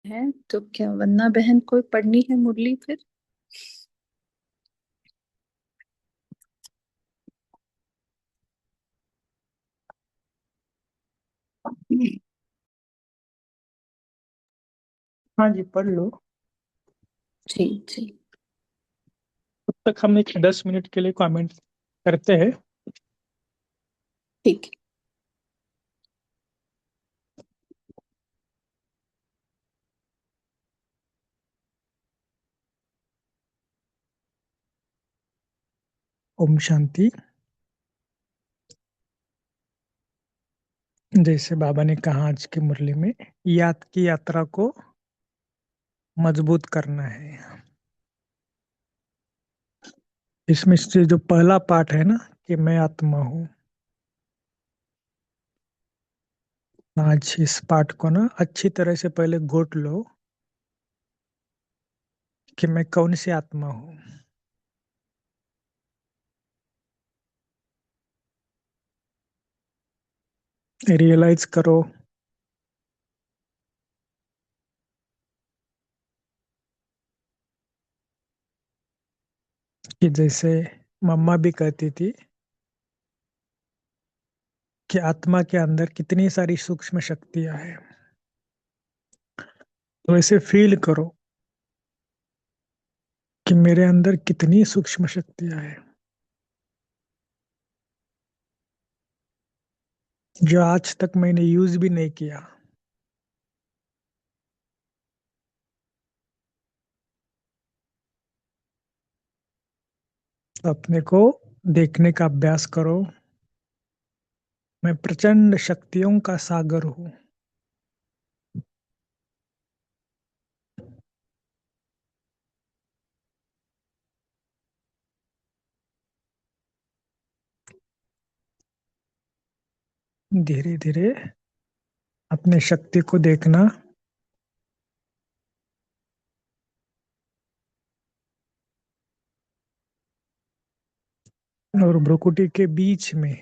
है तो क्या, वन्ना बहन कोई पढ़नी है मुरली फिर? हाँ जी, पढ़ लो। जी जी। तब तक हम एक 10 मिनट के लिए कमेंट करते हैं। ठीक ओम शांति। जैसे बाबा ने कहा आज की मुरली में, याद की यात्रा को मजबूत करना है। इसमें से जो पहला पार्ट है ना, कि मैं आत्मा हूँ, आज इस पार्ट को ना अच्छी तरह से पहले घोट लो कि मैं कौन सी आत्मा हूँ। रियलाइज करो कि जैसे मम्मा भी कहती थी कि आत्मा के अंदर कितनी सारी सूक्ष्म शक्तियां हैं। तो ऐसे फील करो कि मेरे अंदर कितनी सूक्ष्म शक्तियां हैं, जो आज तक मैंने यूज भी नहीं किया। अपने को देखने का अभ्यास करो, मैं प्रचंड शक्तियों का सागर हूँ। धीरे धीरे अपने शक्ति को देखना और भ्रुकुटी के बीच में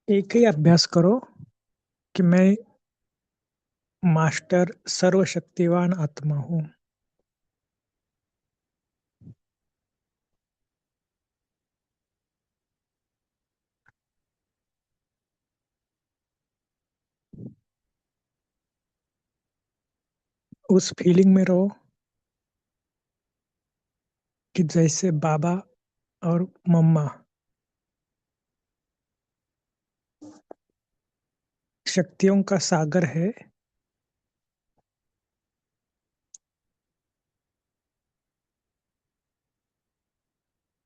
एक ही अभ्यास करो कि मैं मास्टर सर्वशक्तिवान आत्मा हूँ। उस फीलिंग में रहो कि जैसे बाबा और मम्मा शक्तियों का सागर है,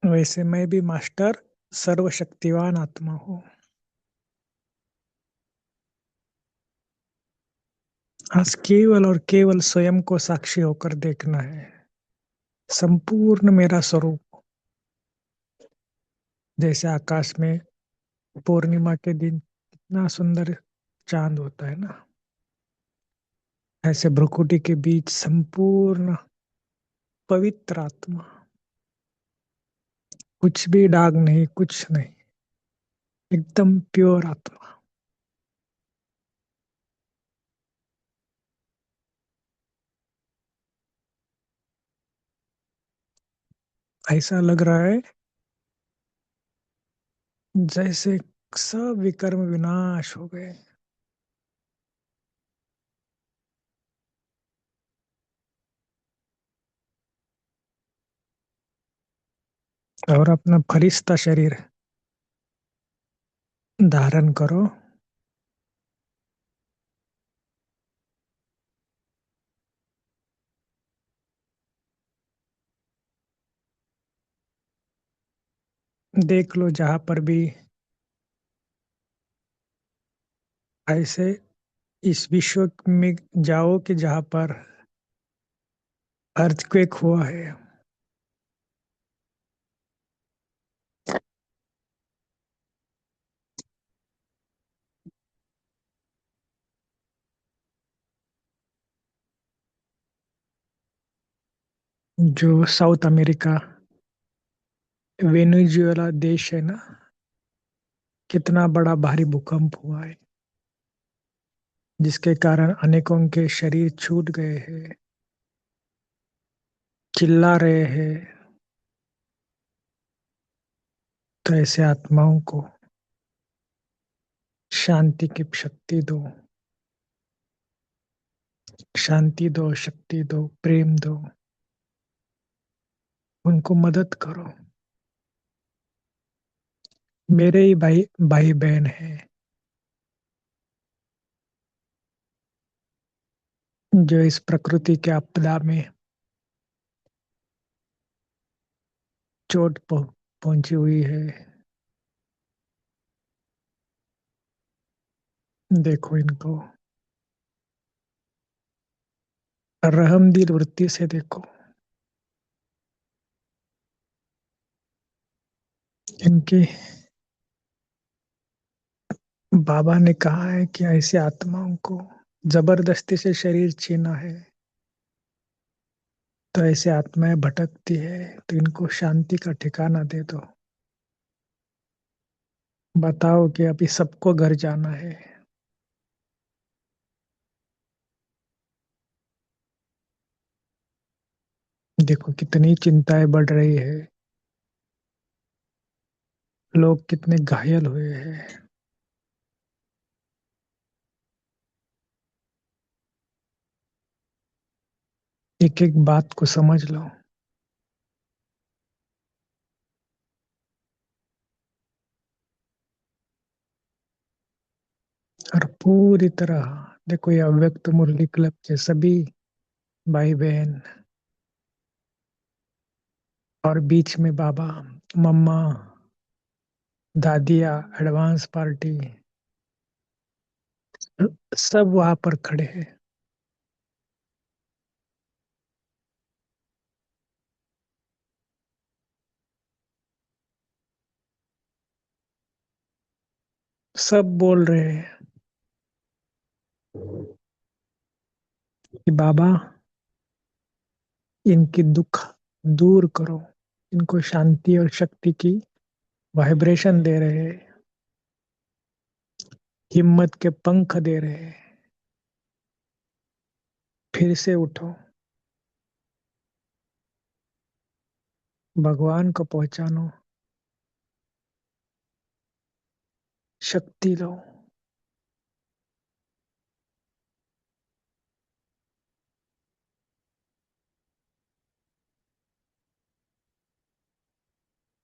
वैसे मैं भी मास्टर सर्वशक्तिवान आत्मा हूँ। आज केवल और केवल स्वयं को साक्षी होकर देखना है। संपूर्ण मेरा स्वरूप, जैसे आकाश में पूर्णिमा के दिन कितना सुंदर चांद होता है ना, ऐसे भ्रुकुटी के बीच संपूर्ण पवित्र आत्मा, कुछ भी दाग नहीं, कुछ नहीं, एकदम प्योर आत्मा। ऐसा लग रहा है जैसे सब विकर्म विनाश हो गए और अपना फरिश्ता शरीर धारण करो। देख लो जहां पर भी ऐसे इस विश्व में जाओ कि जहां पर अर्थक्वेक हुआ है, जो साउथ अमेरिका वेनेजुएला देश है ना, कितना बड़ा भारी भूकंप हुआ है, जिसके कारण अनेकों के शरीर छूट गए हैं, चिल्ला रहे हैं। तो ऐसे आत्माओं को शांति की शक्ति दो, शांति दो, शक्ति दो, प्रेम दो, उनको मदद करो। मेरे ही भाई भाई बहन है जो इस प्रकृति के आपदा में चोट पहुंची हुई है। देखो इनको रहमदिल वृत्ति से देखो। इनके बाबा ने कहा है कि ऐसे आत्माओं को जबरदस्ती से शरीर छीना है, तो ऐसे आत्माएं भटकती है, तो इनको शांति का ठिकाना दे दो। बताओ कि अभी सबको घर जाना है। देखो कितनी चिंताएं बढ़ रही है, लोग कितने घायल हुए हैं। एक एक बात को समझ लो। और पूरी तरह देखो, ये अव्यक्त मुरली क्लब के सभी भाई बहन, और बीच में बाबा, मम्मा, दादिया, एडवांस पार्टी, सब वहां पर खड़े हैं। सब बोल रहे हैं कि बाबा, इनकी दुख दूर करो, इनको शांति और शक्ति की वाइब्रेशन दे रहे हैं, हिम्मत के पंख दे रहे हैं। फिर से उठो, भगवान को पहचानो, शक्ति लो।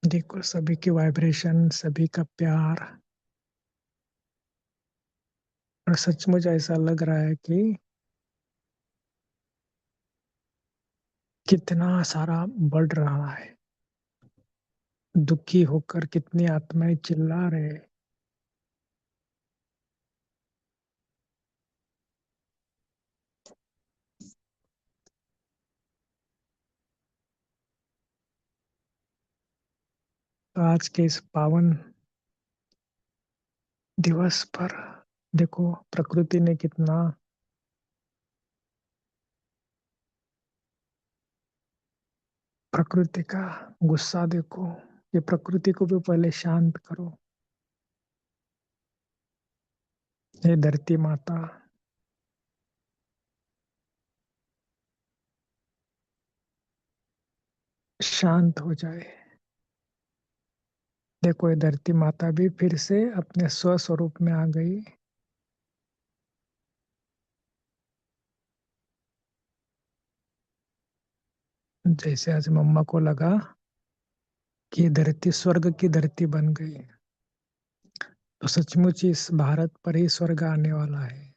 देखो सभी की वाइब्रेशन, सभी का प्यार। और सचमुच ऐसा लग रहा है कि कितना सारा बढ़ रहा है। दुखी होकर कितनी आत्माएं चिल्ला रहे हैं। तो आज के इस पावन दिवस पर देखो प्रकृति ने कितना, प्रकृति का गुस्सा देखो। ये प्रकृति को भी पहले शांत करो। ये धरती माता, शांत हो जाए। देखो ये धरती माता भी फिर से अपने स्वस्वरूप में आ गई। जैसे आज मम्मा को लगा कि ये धरती स्वर्ग की धरती बन गई, तो सचमुच इस भारत पर ही स्वर्ग आने वाला है।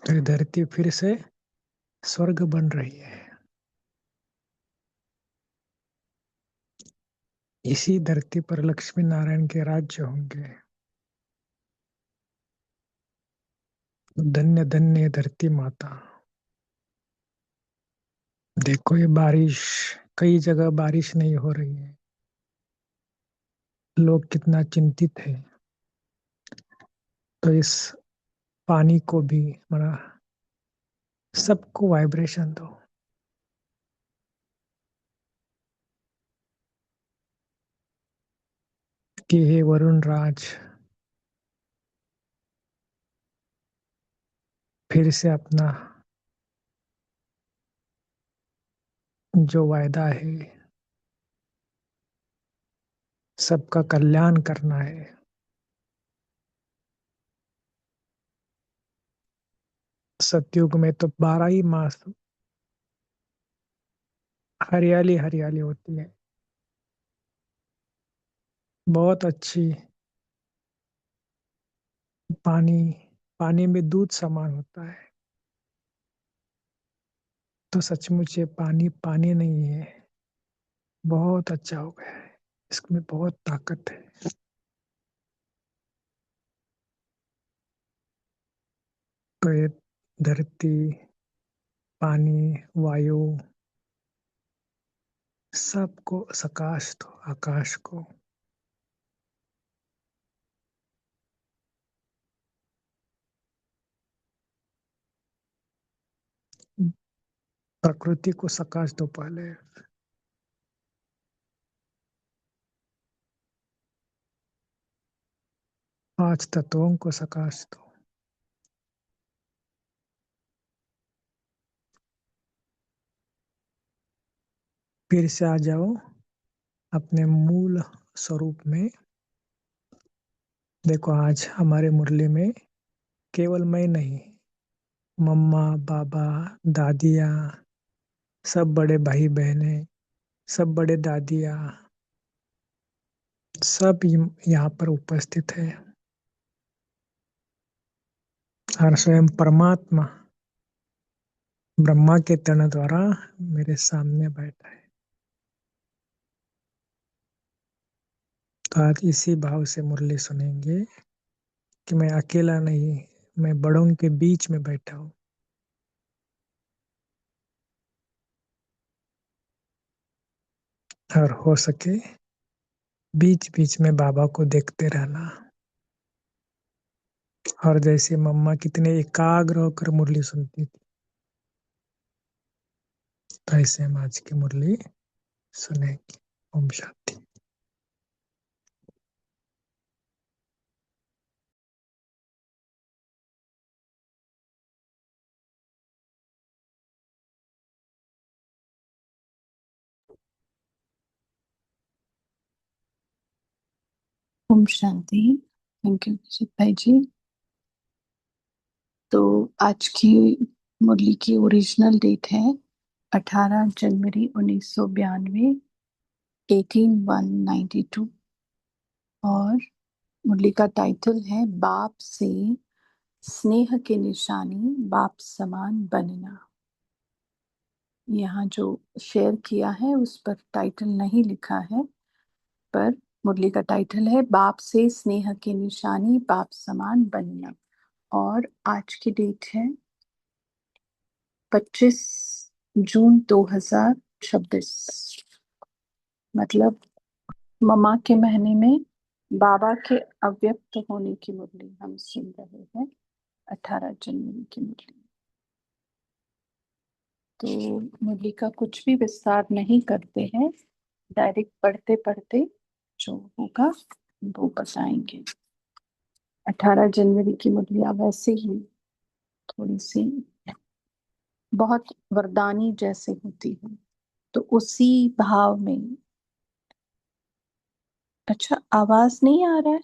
तो ये धरती फिर से स्वर्ग बन रही है। इसी धरती पर लक्ष्मी नारायण के राज्य होंगे। धन्य धन्य ये धरती माता। देखो ये बारिश, कई जगह बारिश नहीं हो रही है, लोग कितना चिंतित है। तो इस पानी को भी, मना, सबको वाइब्रेशन दो। कि हे वरुण राज, फिर से अपना जो वायदा है सबका कल्याण करना है। सतयुग में तो 12 ही मास हरियाली हरियाली होती है। बहुत अच्छी। पानी, पानी में दूध समान होता है। तो सचमुच ये पानी पानी नहीं है, बहुत अच्छा हो गया है, इसमें बहुत ताकत है। तो ये धरती, पानी, वायु, सबको सकाश दो, आकाश को। प्रकृति को सकाश दो पहले, 5 तत्वों को सकाश दो। फिर से आ जाओ अपने मूल स्वरूप में। देखो आज हमारे मुरली में केवल मैं नहीं, मम्मा, बाबा, दादिया, सब बड़े भाई बहने, सब बड़े दादिया, सब यहाँ पर उपस्थित है। और स्वयं परमात्मा ब्रह्मा के तन द्वारा मेरे सामने बैठा है। तो आज इसी भाव से मुरली सुनेंगे कि मैं अकेला नहीं, मैं बड़ों के बीच में बैठा हूँ। और हो सके बीच बीच में बाबा को देखते रहना। और जैसे मम्मा कितने एकाग्र होकर मुरली सुनती थी, तो ऐसे हम आज की मुरली सुनेंगे। ओम शांति। ओम शांति। थैंक यू निशित भाई जी। तो आज की मुरली की ओरिजिनल डेट है 18 जनवरी 1992, 18/192। और मुरली का टाइटल है बाप से स्नेह के निशानी, बाप समान बनना। यहाँ जो शेयर किया है उस पर टाइटल नहीं लिखा है, पर मुरली का टाइटल है बाप से स्नेह की निशानी, बाप समान बनना। और आज की डेट है 25 जून 2026। मतलब ममा के महीने में बाबा के अव्यक्त होने की मुरली हम सुन रहे हैं, 18 जनवरी की मुरली। तो मुरली का कुछ भी विस्तार नहीं करते हैं, डायरेक्ट पढ़ते पढ़ते जो होगा वो बताएंगे। 18 जनवरी की मुरलियाँ वैसे ही थोड़ी सी बहुत वरदानी जैसे होती है, तो उसी भाव में। अच्छा, आवाज नहीं आ रहा है?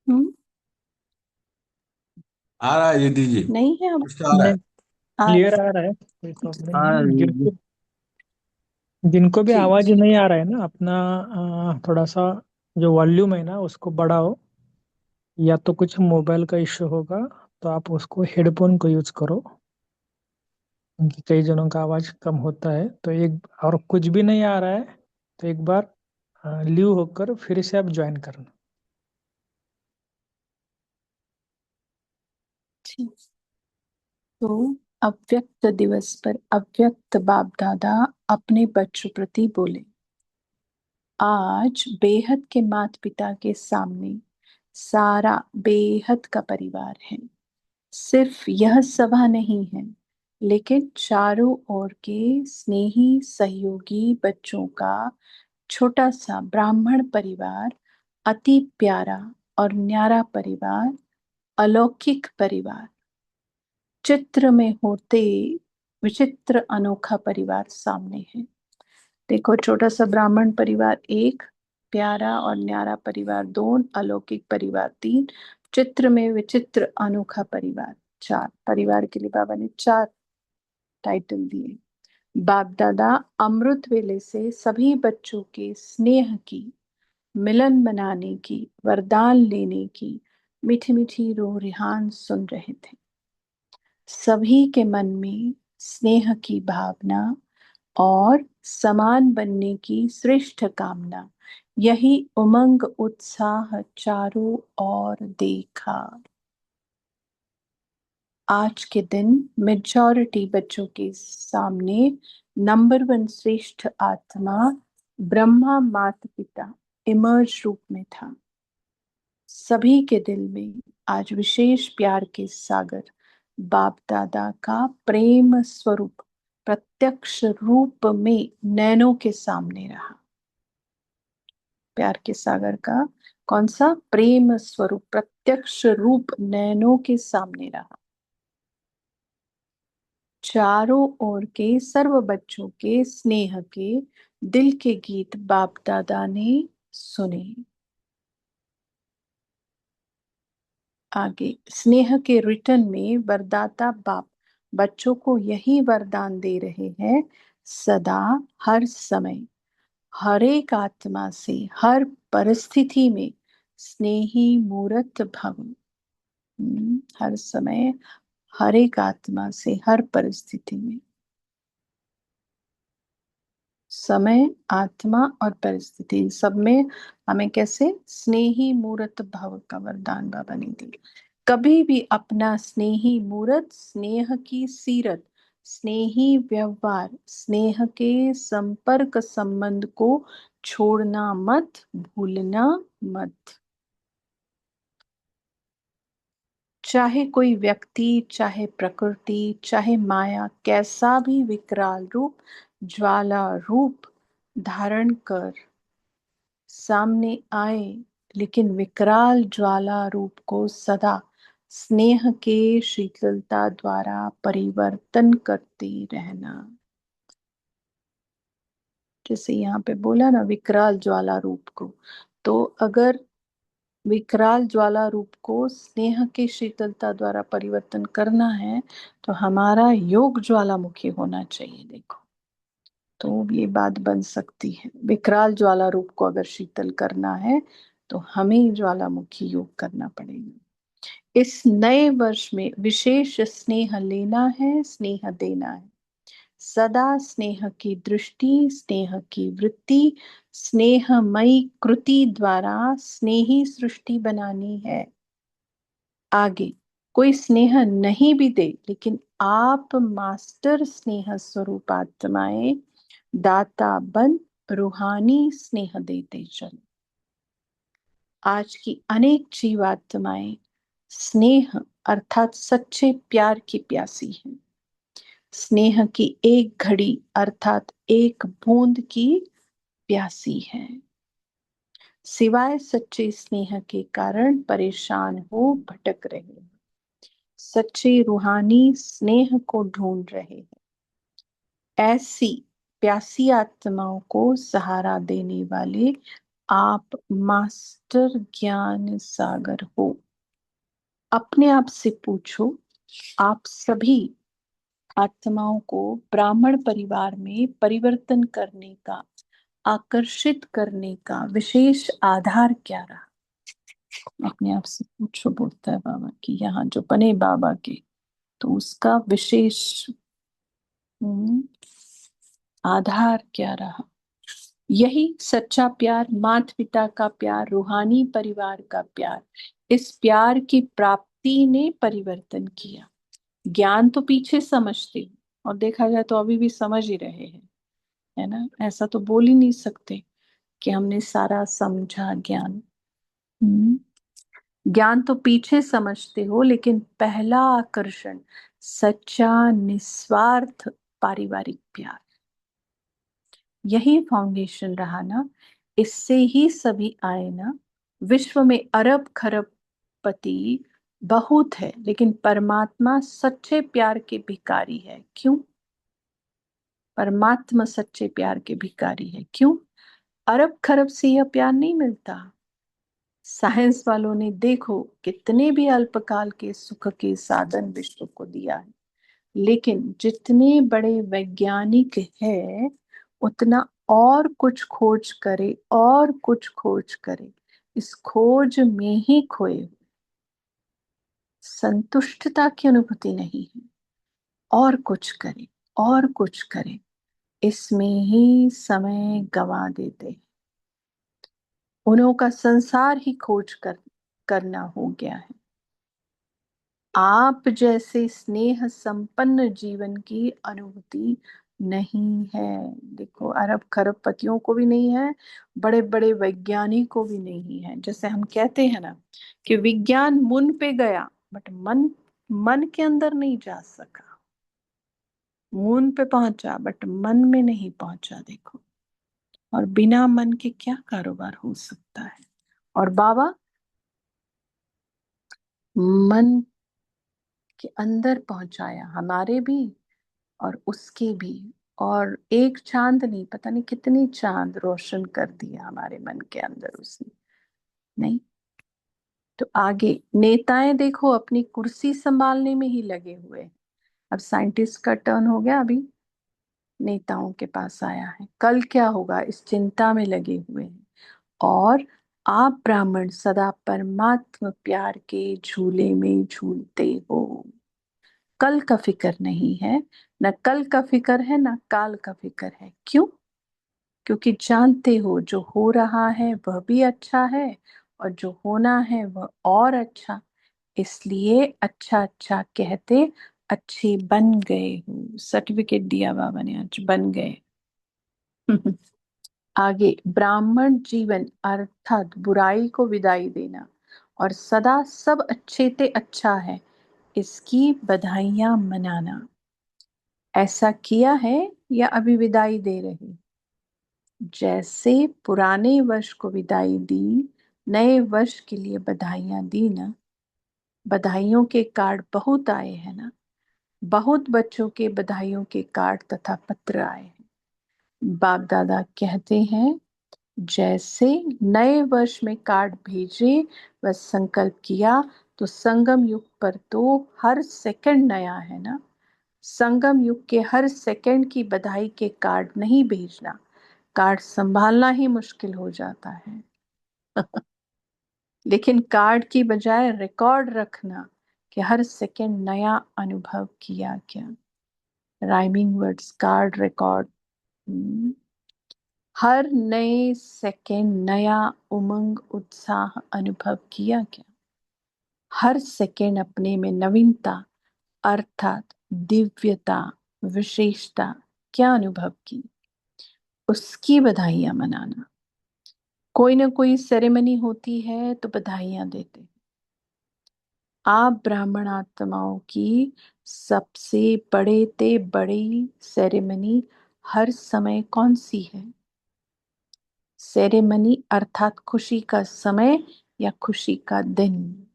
हम्म। आ रहा है दीदी जी, नहीं है अब? कुछ तो आ रहा है। नहीं, आ रहा क्लियर है? आ रहा है, कोई प्रॉब्लम आ नहीं रहा है है। दीदी जी। जिनको भी जी आवाज जी। नहीं आ रहा है ना, अपना थोड़ा सा जो वॉल्यूम है ना उसको बढ़ाओ, या तो कुछ मोबाइल का इश्यू होगा, तो आप उसको हेडफोन को यूज करो, क्योंकि कई जनों का आवाज कम होता है। तो एक और कुछ भी नहीं आ रहा है तो एक बार लीव होकर फिर से आप ज्वाइन करना। ठीक। तो अव्यक्त दिवस पर अव्यक्त बाप दादा अपने बच्चों प्रति बोले, आज बेहद के माता पिता के सामने सारा बेहद का परिवार है। सिर्फ यह सभा नहीं है, लेकिन चारों ओर के स्नेही सहयोगी बच्चों का छोटा सा ब्राह्मण परिवार, अति प्यारा और न्यारा परिवार, अलौकिक परिवार, चित्र में होते विचित्र अनोखा परिवार सामने है। देखो, छोटा सा ब्राह्मण परिवार एक, प्यारा और न्यारा परिवार दो, अलौकिक परिवार तीन, चित्र में विचित्र अनोखा परिवार चार। परिवार के लिए बाबा ने चार टाइटल दिए। बाप दादा अमृत वेले से सभी बच्चों के स्नेह की, मिलन मनाने की, वरदान लेने की मीठी मीठी रोरिहान सुन रहे थे। सभी के मन में स्नेह की भावना और समान बनने की श्रेष्ठ कामना, यही उमंग उत्साह चारों ओर देखा। आज के दिन मेजॉरिटी बच्चों के सामने नंबर वन श्रेष्ठ आत्मा ब्रह्मा माता पिता इमर्ज रूप में था। सभी के दिल में आज विशेष प्यार के सागर बाप दादा का प्रेम स्वरूप प्रत्यक्ष रूप में नैनों के सामने रहा। प्यार के सागर का कौन सा प्रेम स्वरूप प्रत्यक्ष रूप नैनों के सामने रहा। चारों ओर के सर्व बच्चों के स्नेह के दिल के गीत बाप दादा ने सुने। आगे स्नेह के रिटर्न में वरदाता बाप बच्चों को यही वरदान दे रहे हैं, सदा हर समय हर एक आत्मा से हर परिस्थिति में स्नेही मूर्त भव। हर समय हर एक आत्मा से हर परिस्थिति में, समय आत्मा और परिस्थिति सब में हमें कैसे स्नेही मूर्त भव का वरदान बाबा ने दिया। कभी भी अपना स्नेही मूर्त, स्नेह की सीरत, स्नेही व्यवहार, स्नेह के संपर्क संबंध को छोड़ना मत, भूलना मत। चाहे कोई व्यक्ति, चाहे प्रकृति, चाहे माया कैसा भी विकराल रूप, ज्वाला रूप धारण कर सामने आए, लेकिन विकराल ज्वाला रूप को सदा स्नेह के शीतलता द्वारा परिवर्तन करते रहना। जैसे यहाँ पे बोला ना विकराल ज्वाला रूप को, तो अगर विकराल ज्वाला रूप को स्नेह की शीतलता द्वारा परिवर्तन करना है तो हमारा योग ज्वालामुखी होना चाहिए। देखो, तो ये बात बन सकती है। विकराल ज्वाला रूप को अगर शीतल करना है तो हमें ज्वालामुखी योग करना पड़ेगा। इस नए वर्ष में विशेष स्नेह लेना है, स्नेह देना है। सदा स्नेह की दृष्टि, स्नेह की वृत्ति, स्नेहमयी कृति द्वारा स्नेही सृष्टि बनानी है। आगे कोई स्नेह नहीं भी दे, लेकिन आप मास्टर स्नेह स्वरूप आत्माएं दाता बन रूहानी स्नेह देते चलो। आज की अनेक जीवात्माएं स्नेह अर्थात सच्चे प्यार की प्यासी हैं। स्नेह की एक घड़ी अर्थात एक बूंद की प्यासी है। सिवाय सच्चे स्नेह के कारण परेशान हो भटक रहे हैं, सच्चे रूहानी स्नेह को ढूंढ रहे हैं। ऐसी प्यासी आत्माओं को सहारा देने वाले आप मास्टर ज्ञान सागर हो। अपने आप से पूछो, आप सभी आत्माओं को ब्राह्मण परिवार में परिवर्तन करने का, आकर्षित करने का विशेष आधार क्या रहा। अपने आप से पूछो, बोलता है बाबा कि यहाँ जो बने बाबा के, तो उसका विशेष आधार क्या रहा। यही सच्चा प्यार, माता पिता का प्यार, रूहानी परिवार का प्यार, इस प्यार की प्राप्ति ने परिवर्तन किया। ज्ञान तो पीछे समझते हो, और देखा जाए तो अभी भी समझ ही रहे हैं, है ना। ऐसा तो बोल ही नहीं सकते कि हमने सारा समझा ज्ञान। हम्म, ज्ञान तो पीछे समझते हो, लेकिन पहला आकर्षण सच्चा निस्वार्थ पारिवारिक प्यार, यही फाउंडेशन रहा ना, इससे ही सभी आए ना। विश्व में अरब खरब पति बहुत है, लेकिन परमात्मा सच्चे प्यार के भिखारी है। क्यों? परमात्मा सच्चे प्यार के भिखारी है, क्यों? अरब खरब से यह प्यार नहीं मिलता। साइंस वालों ने देखो कितने भी अल्पकाल के सुख के साधन विश्व को दिया है, लेकिन जितने बड़े वैज्ञानिक है उतना और कुछ खोज करे और कुछ खोज करे, इस खोज में ही खोए हुए, संतुष्टता की अनुभूति नहीं है। और कुछ करे और कुछ करे, इसमें ही समय गवा देते हैं। उन्हों का संसार ही करना हो गया है। आप जैसे स्नेह संपन्न जीवन की अनुभूति नहीं है। देखो, अरब खरब पतियों को भी नहीं है, बड़े बड़े वैज्ञानिकों को भी नहीं है। जैसे हम कहते हैं ना कि विज्ञान मून पे गया, बट मन मन के अंदर नहीं जा सका। मून पे पहुंचा बट मन में नहीं पहुंचा। देखो, और बिना मन के क्या कारोबार हो सकता है। और बाबा मन के अंदर पहुंचाया, हमारे भी और उसके भी। और एक चांद नहीं, पता नहीं कितनी चांद रोशन कर दिया हमारे मन के अंदर उसने। नहीं तो आगे नेताएं देखो अपनी कुर्सी संभालने में ही लगे हुए हैं। अब साइंटिस्ट का टर्न हो गया, अभी नेताओं के पास आया है। कल क्या होगा इस चिंता में लगे हुए हैं। और आप ब्राह्मण सदा परमात्म प्यार के झूले में झूलते हो। कल का फिक्र नहीं है, न कल का फिक्र है, न काल का फिक्र है। क्यों? क्योंकि जानते हो जो हो रहा है वह भी अच्छा है, और जो होना है वह और अच्छा। इसलिए अच्छा अच्छा कहते अच्छे बन गए हो। सर्टिफिकेट दिया बाबा ने, आज बन गए। आगे ब्राह्मण जीवन अर्थात बुराई को विदाई देना और सदा सब अच्छे ते अच्छा है, इसकी बधाइयां मनाना। ऐसा किया है या अभी विदाई दे रहे? जैसे पुराने वर्ष को विदाई दी, नए वर्ष के लिए बधाइयां दी ना। बधाइयों के कार्ड बहुत आए हैं ना। बहुत बच्चों के बधाइयों के कार्ड तथा पत्र आए हैं। बाप दादा कहते हैं, जैसे नए वर्ष में कार्ड भेजे व संकल्प किया, तो संगम युग पर तो हर सेकंड नया है ना। संगम युग के हर सेकंड की बधाई के कार्ड नहीं भेजना, कार्ड संभालना ही मुश्किल हो जाता है। लेकिन कार्ड की बजाय रिकॉर्ड रखना कि हर सेकंड नया अनुभव किया क्या। Rhyming words, card record. हर नए सेकंड नया उमंग उत्साह अनुभव किया क्या। हर सेकंड अपने में नवीनता अर्थात दिव्यता विशेषता क्या अनुभव की, उसकी बधाइयां मनाना। कोई ना कोई सेरेमनी होती है तो बधाइयां देते हैं। आप ब्राह्मण आत्माओं की सबसे बड़े ते बड़ी सेरेमनी हर समय कौन सी है? सेरेमनी अर्थात खुशी का समय या खुशी का दिन।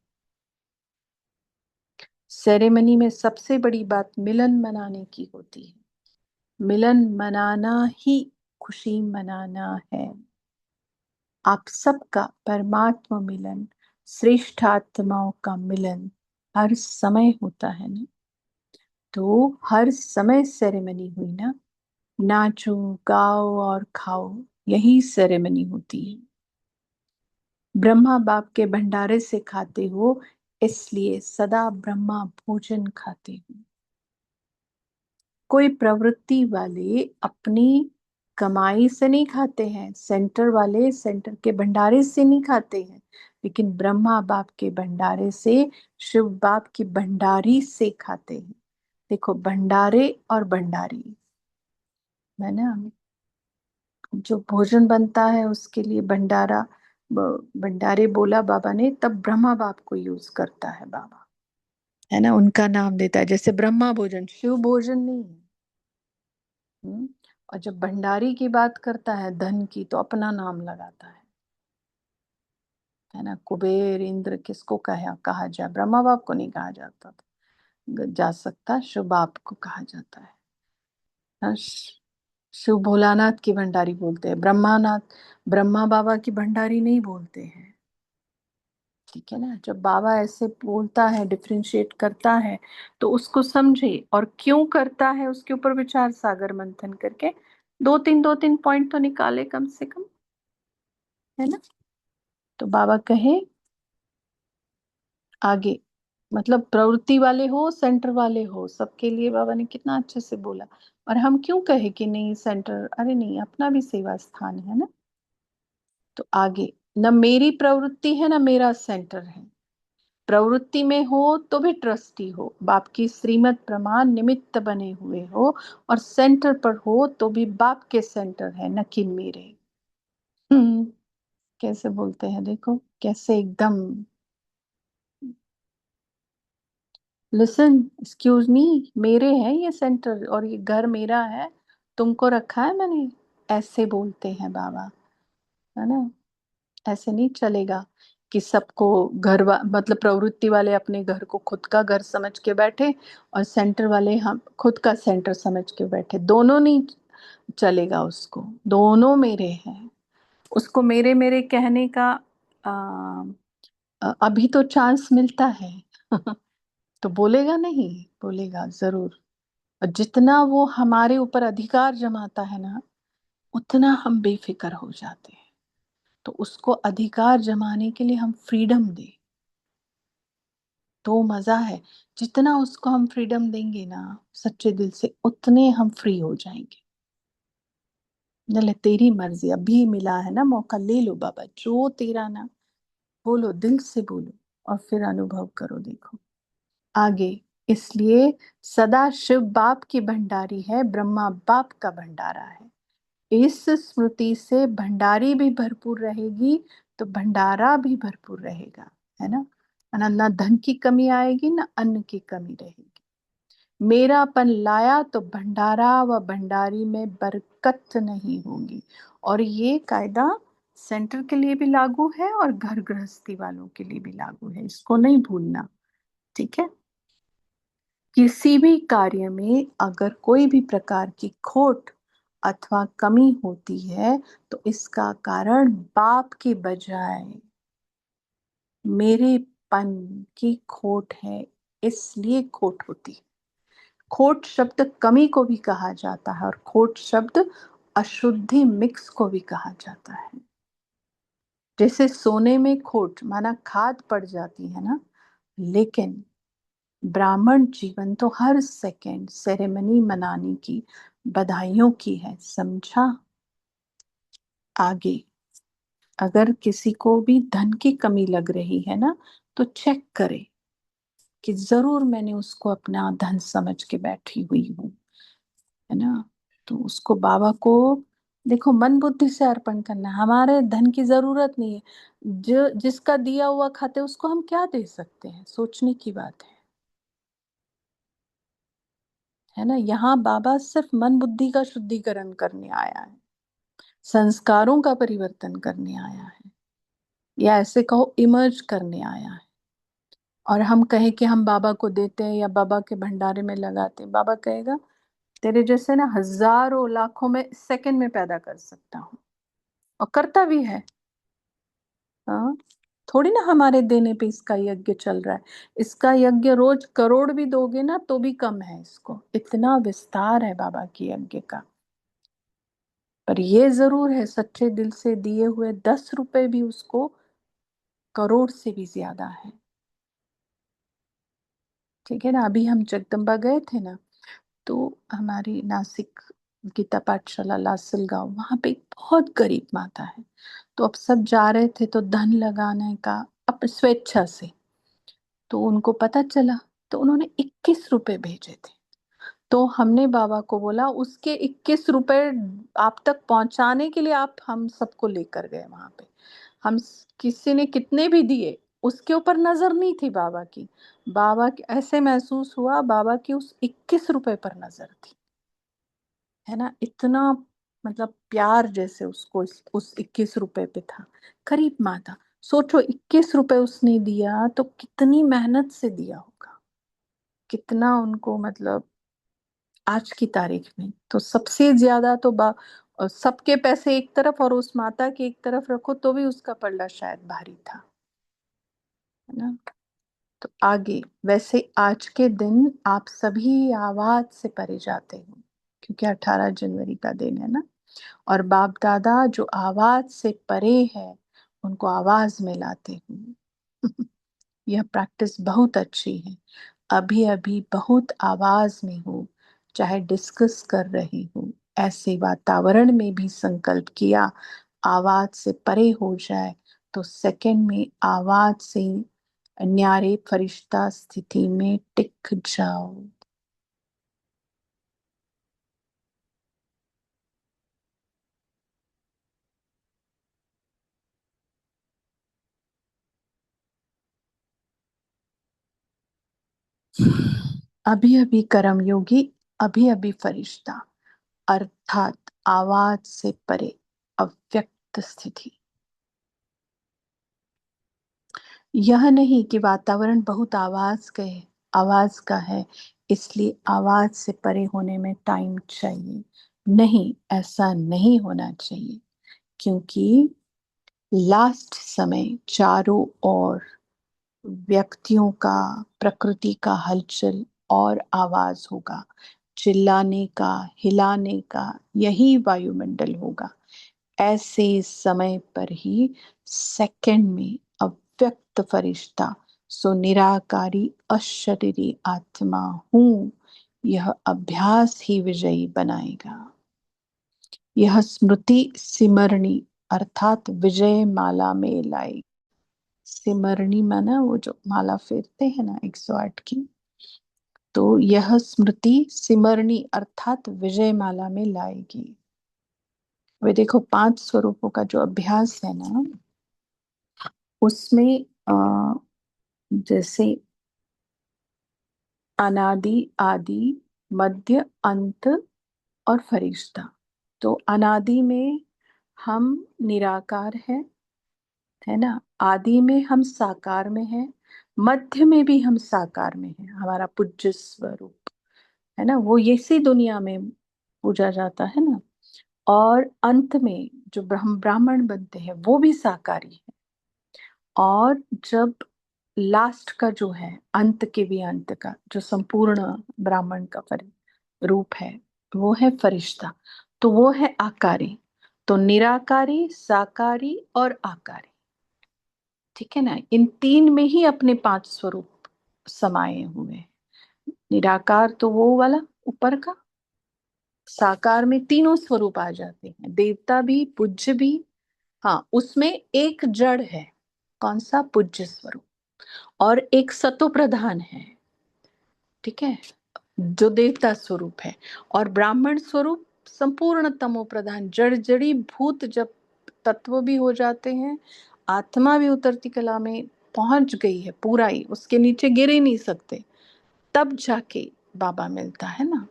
सेरेमनी में सबसे बड़ी बात मिलन मनाने की होती है। मिलन मनाना ही खुशी मनाना है। आप सबका परमात्मा मिलन, श्रेष्ठ आत्माओं का मिलन हर समय होता है ना। तो हर समय सेरेमनी हुई ना। नाचो गाओ और खाओ, यही सेरेमनी होती है। ब्रह्मा बाप के भंडारे से खाते हो, इसलिए सदा ब्रह्मा भोजन खाते हो। कोई प्रवृत्ति वाले अपनी कमाई से नहीं खाते हैं, सेंटर वाले सेंटर के भंडारे से नहीं खाते हैं, लेकिन ब्रह्मा बाप के भंडारे से, शिव बाप की भंडारी से खाते हैं। देखो, भंडारे और भंडारी है ना। जो भोजन बनता है उसके लिए भंडारा, भंडारे बोला बाबा ने, तब ब्रह्मा बाप को यूज करता है बाबा, है ना, उनका नाम देता है। जैसे ब्रह्मा भोजन, शिव भोजन नहीं है। हम्म? और जब भंडारी की बात करता है धन की तो अपना नाम लगाता है ना। कुबेर इंद्र किसको कहा जाए, ब्रह्मा बाप को नहीं कहा जाता जा सकता, शिव बाप को कहा जाता है। हाँ, शिव भोलानाथ की भंडारी बोलते हैं, ब्रह्मानाथ ब्रह्मा बाबा की भंडारी नहीं बोलते हैं। ठीक है ना। जब बाबा ऐसे बोलता है, डिफरेंशिएट करता है, तो उसको समझे और क्यों करता है उसके ऊपर विचार सागर मंथन करके दो तीन पॉइंट तो निकाले कम से कम, है ना। तो बाबा कहे आगे, मतलब प्रवृत्ति वाले हो सेंटर वाले हो, सबके लिए बाबा ने कितना अच्छे से बोला। और हम क्यों कहे कि नहीं सेंटर, अरे नहीं, अपना भी सेवा स्थान है ना। तो आगे, न मेरी प्रवृत्ति है ना मेरा सेंटर है। प्रवृत्ति में हो तो भी ट्रस्टी हो, बाप की श्रीमत प्रमाण निमित्त बने हुए हो, और सेंटर पर हो तो भी बाप के सेंटर है न कि मेरे। हम्म। कैसे बोलते हैं देखो, कैसे एकदम, लिसन एक्सक्यूज मी, मेरे है ये सेंटर और ये घर मेरा है, तुमको रखा है मैंने, ऐसे बोलते हैं बाबा, है ना। ऐसे नहीं चलेगा कि सबको मतलब प्रवृत्ति वाले अपने घर को खुद का घर समझ के बैठे और सेंटर वाले हम खुद का सेंटर समझ के बैठे, दोनों नहीं चलेगा उसको। दोनों मेरे हैं, उसको मेरे मेरे कहने का आ, अभी तो चांस मिलता है तो बोलेगा नहीं, बोलेगा जरूर। और जितना वो हमारे ऊपर अधिकार जमाता है ना, उतना हम बेफिक्र हो जाते हैं। तो उसको अधिकार जमाने के लिए हम फ्रीडम दें तो मजा है। जितना उसको हम फ्रीडम देंगे ना सच्चे दिल से, उतने हम फ्री हो जाएंगे। नले तेरी मर्जी, अभी मिला है ना मौका, ले लो बाबा, जो तेरा ना, बोलो दिल से बोलो और फिर अनुभव करो। देखो आगे, इसलिए सदा शिव बाप की भंडारी है, ब्रह्मा बाप का भंडारा है। इस स्मृति से भंडारी भी भरपूर रहेगी तो भंडारा भी भरपूर रहेगा, है ना। ना धन की कमी आएगी ना अन्न की कमी रहेगी। मेरापन लाया तो भंडारा व भंडारी में बरकत नहीं होगी। और ये कायदा सेंटर के लिए भी लागू है और घर गृहस्थी वालों के लिए भी लागू है, इसको नहीं भूलना। ठीक है। किसी भी कार्य में अगर कोई भी प्रकार की खोट अथवा कमी होती है तो इसका कारण बाप के बजाय मेरेपन की खोट है, इसलिए खोट होती है। खोट शब्द कमी को भी कहा जाता है और खोट शब्द अशुद्धि मिक्स को भी कहा जाता है। जैसे सोने में खोट माना खाद पड़ जाती है ना, लेकिन ब्राह्मण जीवन तो हर सेकंड सेरेमनी मनाने की, बधाइयों की है, समझा। आगे, अगर किसी को भी धन की कमी लग रही है ना, तो चेक करे कि जरूर मैंने उसको अपना धन समझ के बैठी हुई हूँ, है ना। तो उसको बाबा को देखो मन बुद्धि से अर्पण करना है। हमारे धन की जरूरत नहीं है, जो जिसका दिया हुआ खाते उसको हम क्या दे सकते हैं, सोचने की बात है ना। यहाँ बाबा सिर्फ मन बुद्धि का शुद्धिकरण करने आया है, संस्कारों का परिवर्तन करने आया है, या ऐसे कहो इमर्ज करने आया है। और हम कहें कि हम बाबा को देते हैं या बाबा के भंडारे में लगाते हैं, बाबा कहेगा तेरे जैसे ना हजारों लाखों में सेकंड में पैदा कर सकता हूँ, और करता भी है। हाँ, थोड़ी ना हमारे देने पे इसका यज्ञ चल रहा है। इसका यज्ञ रोज करोड़ भी दोगे ना तो भी कम है, इसको इतना विस्तार है बाबा के यज्ञ का। पर ये जरूर है, सच्चे दिल से दिए हुए 10 रुपए भी उसको करोड़ से भी ज्यादा है। ठीक है ना। अभी हम जगदम्बा गए थे ना, तो हमारी नासिक गीता पाठशाला लासल गांव, वहां पे एक बहुत गरीब माता है। तो अब सब जा रहे थे तो धन लगाने का, अब स्वेच्छा से, तो उनको पता चला, तो उन्होंने 21 रुपए भेजे थे। तो हमने बाबा को बोला उसके 21 रुपए आप तक पहुंचाने के लिए आप हम सबको लेकर गए वहां पे। किसी ने कितने भी दिए उसके ऊपर नजर नहीं थी बाबा की। बाबा की ऐसे महसूस हुआ, बाबा की उस 21 रुपए पर नजर थी, है ना, इतना मतलब प्यार जैसे उसको उस 21 रुपए पे था। गरीब माँ था, सोचो 21 रुपए उसने दिया तो कितनी मेहनत से दिया होगा, कितना उनको मतलब आज की तारीख में तो सबसे ज्यादा तो सबके पैसे एक तरफ और उस माता के एक तरफ रखो तो भी उसका पल्ला शायद भारी था, है ना। तो आगे, वैसे आज के दिन आप सभी आवाज से परे जाते हो, क्योंकि 18 जनवरी का दिन है ना। और बाप दादा जो आवाज से परे है उनको आवाज में लाते हैं। यह प्रैक्टिस बहुत अच्छी है। अभी अभी बहुत आवाज में हो, चाहे डिस्कस कर रही हो, ऐसे वातावरण में भी संकल्प किया आवाज से परे हो जाए, तो सेकंड में आवाज से न्यारे फरिश्ता स्थिति में टिक जाओ। अभी अभी कर्मयोगी, अभी अभी फरिश्ता, अर्थात आवाज से परे, अव्यक्त स्थिति। यह नहीं कि वातावरण बहुत आवाज का है, इसलिए आवाज से परे होने में टाइम चाहिए। नहीं, ऐसा नहीं होना चाहिए, क्योंकि लास्ट समय चारों ओर व्यक्तियों का, प्रकृति का हलचल और आवाज होगा, चिल्लाने का, हिलाने का, यही वायुमंडल होगा। ऐसे समय पर ही सेकंड में अव्यक्त फरिश्ता, सो निराकारी अशरीरी आत्मा हूं, यह अभ्यास ही विजयी बनाएगा। यह स्मृति सिमरनी अर्थात विजय माला में लाई। सिमरनी माना वो जो माला फेरते हैं ना 108 की, तो यह स्मृति सिमरनी अर्थात विजय माला में लाएगी। वे देखो 5 स्वरूपों का जो अभ्यास है ना, उसमें जैसे अनादि, आदि, मध्य, अंत और फरिश्ता। तो अनादि में हम निराकार है ना। आदि में हम साकार में हैं, मध्य में भी हम साकार में हैं, हमारा पूज्य स्वरूप है ना, वो इसी दुनिया में पूजा जाता है ना। और अंत में जो ब्राह्मण बनते हैं वो भी साकारी है। और जब लास्ट का जो है, अंत के भी अंत का जो संपूर्ण ब्राह्मण का रूप है, वो है फरिश्ता, तो वो है आकारी। तो निराकारी, साकारी और आकारी, ठीक है ना। इन तीन में ही अपने 5 स्वरूप समाये हुए हैं। निराकार तो वो वाला ऊपर का, साकार में तीनों स्वरूप आ जाते हैं, देवता भी, पूज्य भी। हाँ, उसमें एक जड़ है, कौन सा, पूज्य स्वरूप, और एक सतो प्रधान है, ठीक है, जो देवता स्वरूप है। और ब्राह्मण स्वरूप संपूर्ण तमो प्रधान, जड़ जड़ी भूत जब तत्व भी हो जाते हैं, आत्मा भी उतरती कला में पहुंच गई है पूरा ही, उसके नीचे गिर ही नहीं सकते, तब जाके बाबा मिलता है ना।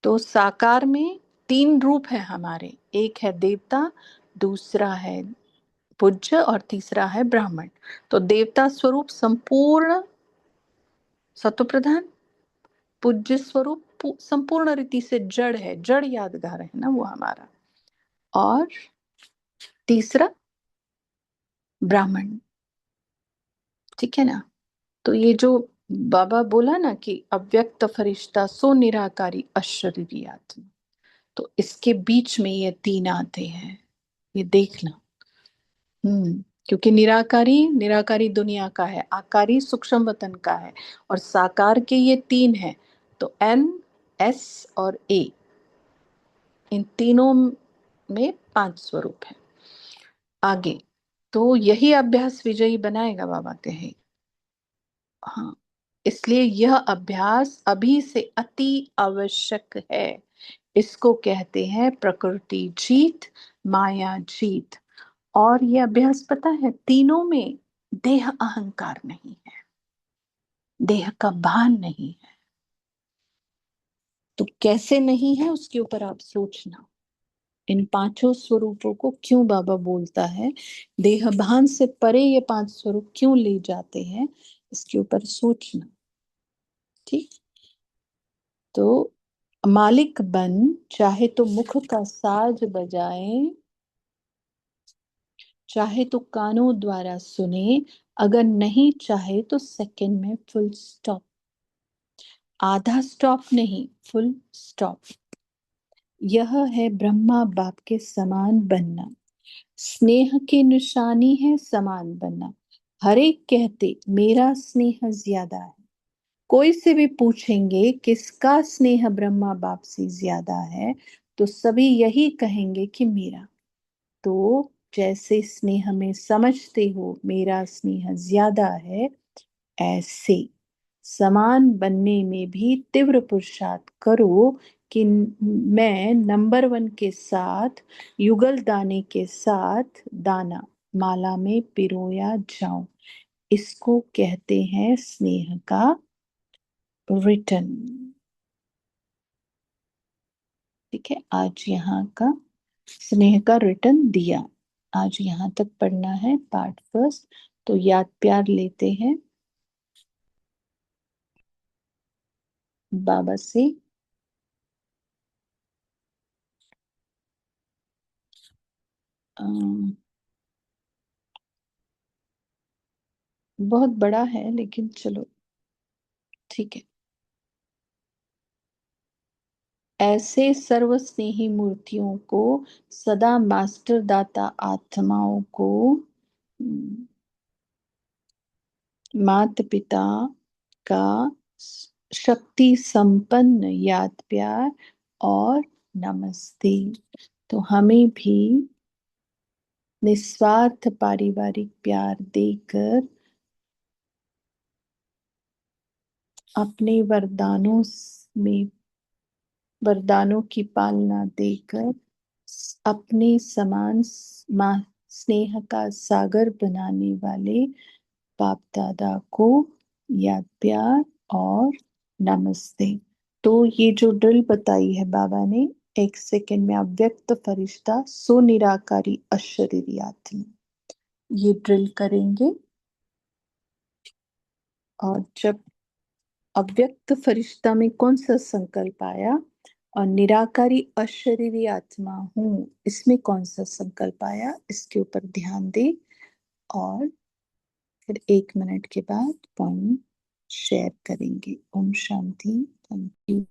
तो साकार में तीन रूप है हमारे, एक है देवता, दूसरा है पूज्य और तीसरा है ब्राह्मण। तो देवता स्वरूप संपूर्ण सत्वप्रधान, पूज्य स्वरूप संपूर्ण रीति से जड़ है, जड़ यादगार है ना वो हमारा, और तीसरा ब्राह्मण, ठीक है ना। तो ये जो बाबा बोला ना कि अव्यक्त फरिश्ता सो निराकारी अशरीरी आत्मा, तो इसके बीच में ये तीन आते हैं, ये देखना। क्योंकि निराकारी, निराकारी दुनिया का है, आकारी सूक्ष्म वतन का है, और साकार के ये तीन है। तो एन, एस और ए, इन तीनों में 5 स्वरूप है। आगे, तो यही अभ्यास विजयी बनाएगा बाबा कहे। हाँ, इसलिए यह अभ्यास अभी से अति आवश्यक है। इसको कहते हैं प्रकृति जीत, माया जीत। और ये अभ्यास पता है, तीनों में देह अहंकार नहीं है, देह का भान नहीं है। तो कैसे नहीं है उसके ऊपर आप सोचना। इन पांचों स्वरूपों को क्यों बाबा बोलता है, देह भान से परे ये पांच स्वरूप क्यों ले जाते हैं, इसके ऊपर सोचना। ठीक। तो मालिक बन, चाहे तो मुख का साज बजाए, चाहे तो कानों द्वारा सुने, अगर नहीं चाहे तो सेकंड में फुल स्टॉप। आधा स्टॉप नहीं, फुल स्टॉप। यह है ब्रह्मा बाप के समान बनना। स्नेह की निशानी है समान बनना। हर एक कहते मेरा स्नेह ज्यादा है। कोई से भी पूछेंगे किसका स्नेह ब्रह्मा बाप से ज्यादा है, तो सभी यही कहेंगे कि मेरा। तो जैसे स्नेह में समझते हो मेरा स्नेह ज्यादा है, ऐसे समान बनने में भी तीव्र पुरुषार्थ करो कि मैं नंबर वन के साथ युगल दाने के साथ दाना माला में पिरोया जाऊं। इसको कहते हैं स्नेह का रिटर्न। ठीक है, आज यहाँ का स्नेह का रिटर्न दिया। आज यहाँ तक पढ़ना है पार्ट फर्स्ट। तो याद प्यार लेते हैं बाबा से। अम, बहुत बड़ा है लेकिन चलो ठीक है। ऐसे सर्वस्नेही मूर्तियों को, सदा मास्टर दाता आत्माओं को, माता पिता का शक्ति संपन्न याद प्यार और नमस्ते। तो हमें भी निस्वार्थ पारिवारिक प्यार देकर, अपने में वरदानों की पालना देकर, अपने समान स्नेह का सागर बनाने वाले बाप दादा को याद प्यार और नमस्ते। तो ये जो ड्रिल बताई है बाबा ने, एक सेकंड में अव्यक्त फरिश्ता सो निराकारी अशरीरी आत्मा, ये ड्रिल करेंगे। और जब अव्यक्त फरिश्ता में कौन सा संकल्प आया और निराकारी अशरीरी आत्मा हूं इसमें कौन सा संकल्प आया, इसके ऊपर ध्यान दे। और फिर 1 मिनट के बाद पॉइंट शेयर करेंगे। ओम शांति। Thank you.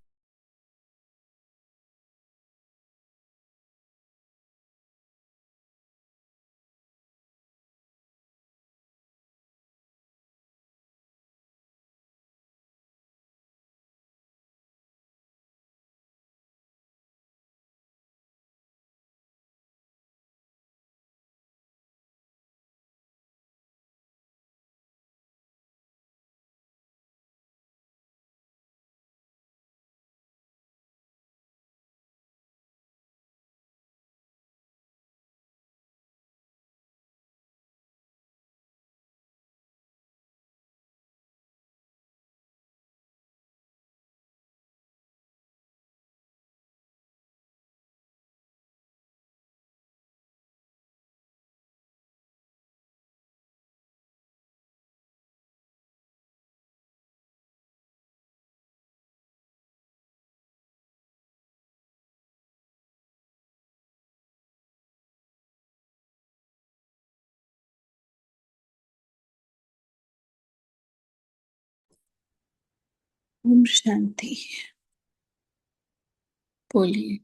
ओम शांति। बोलिए।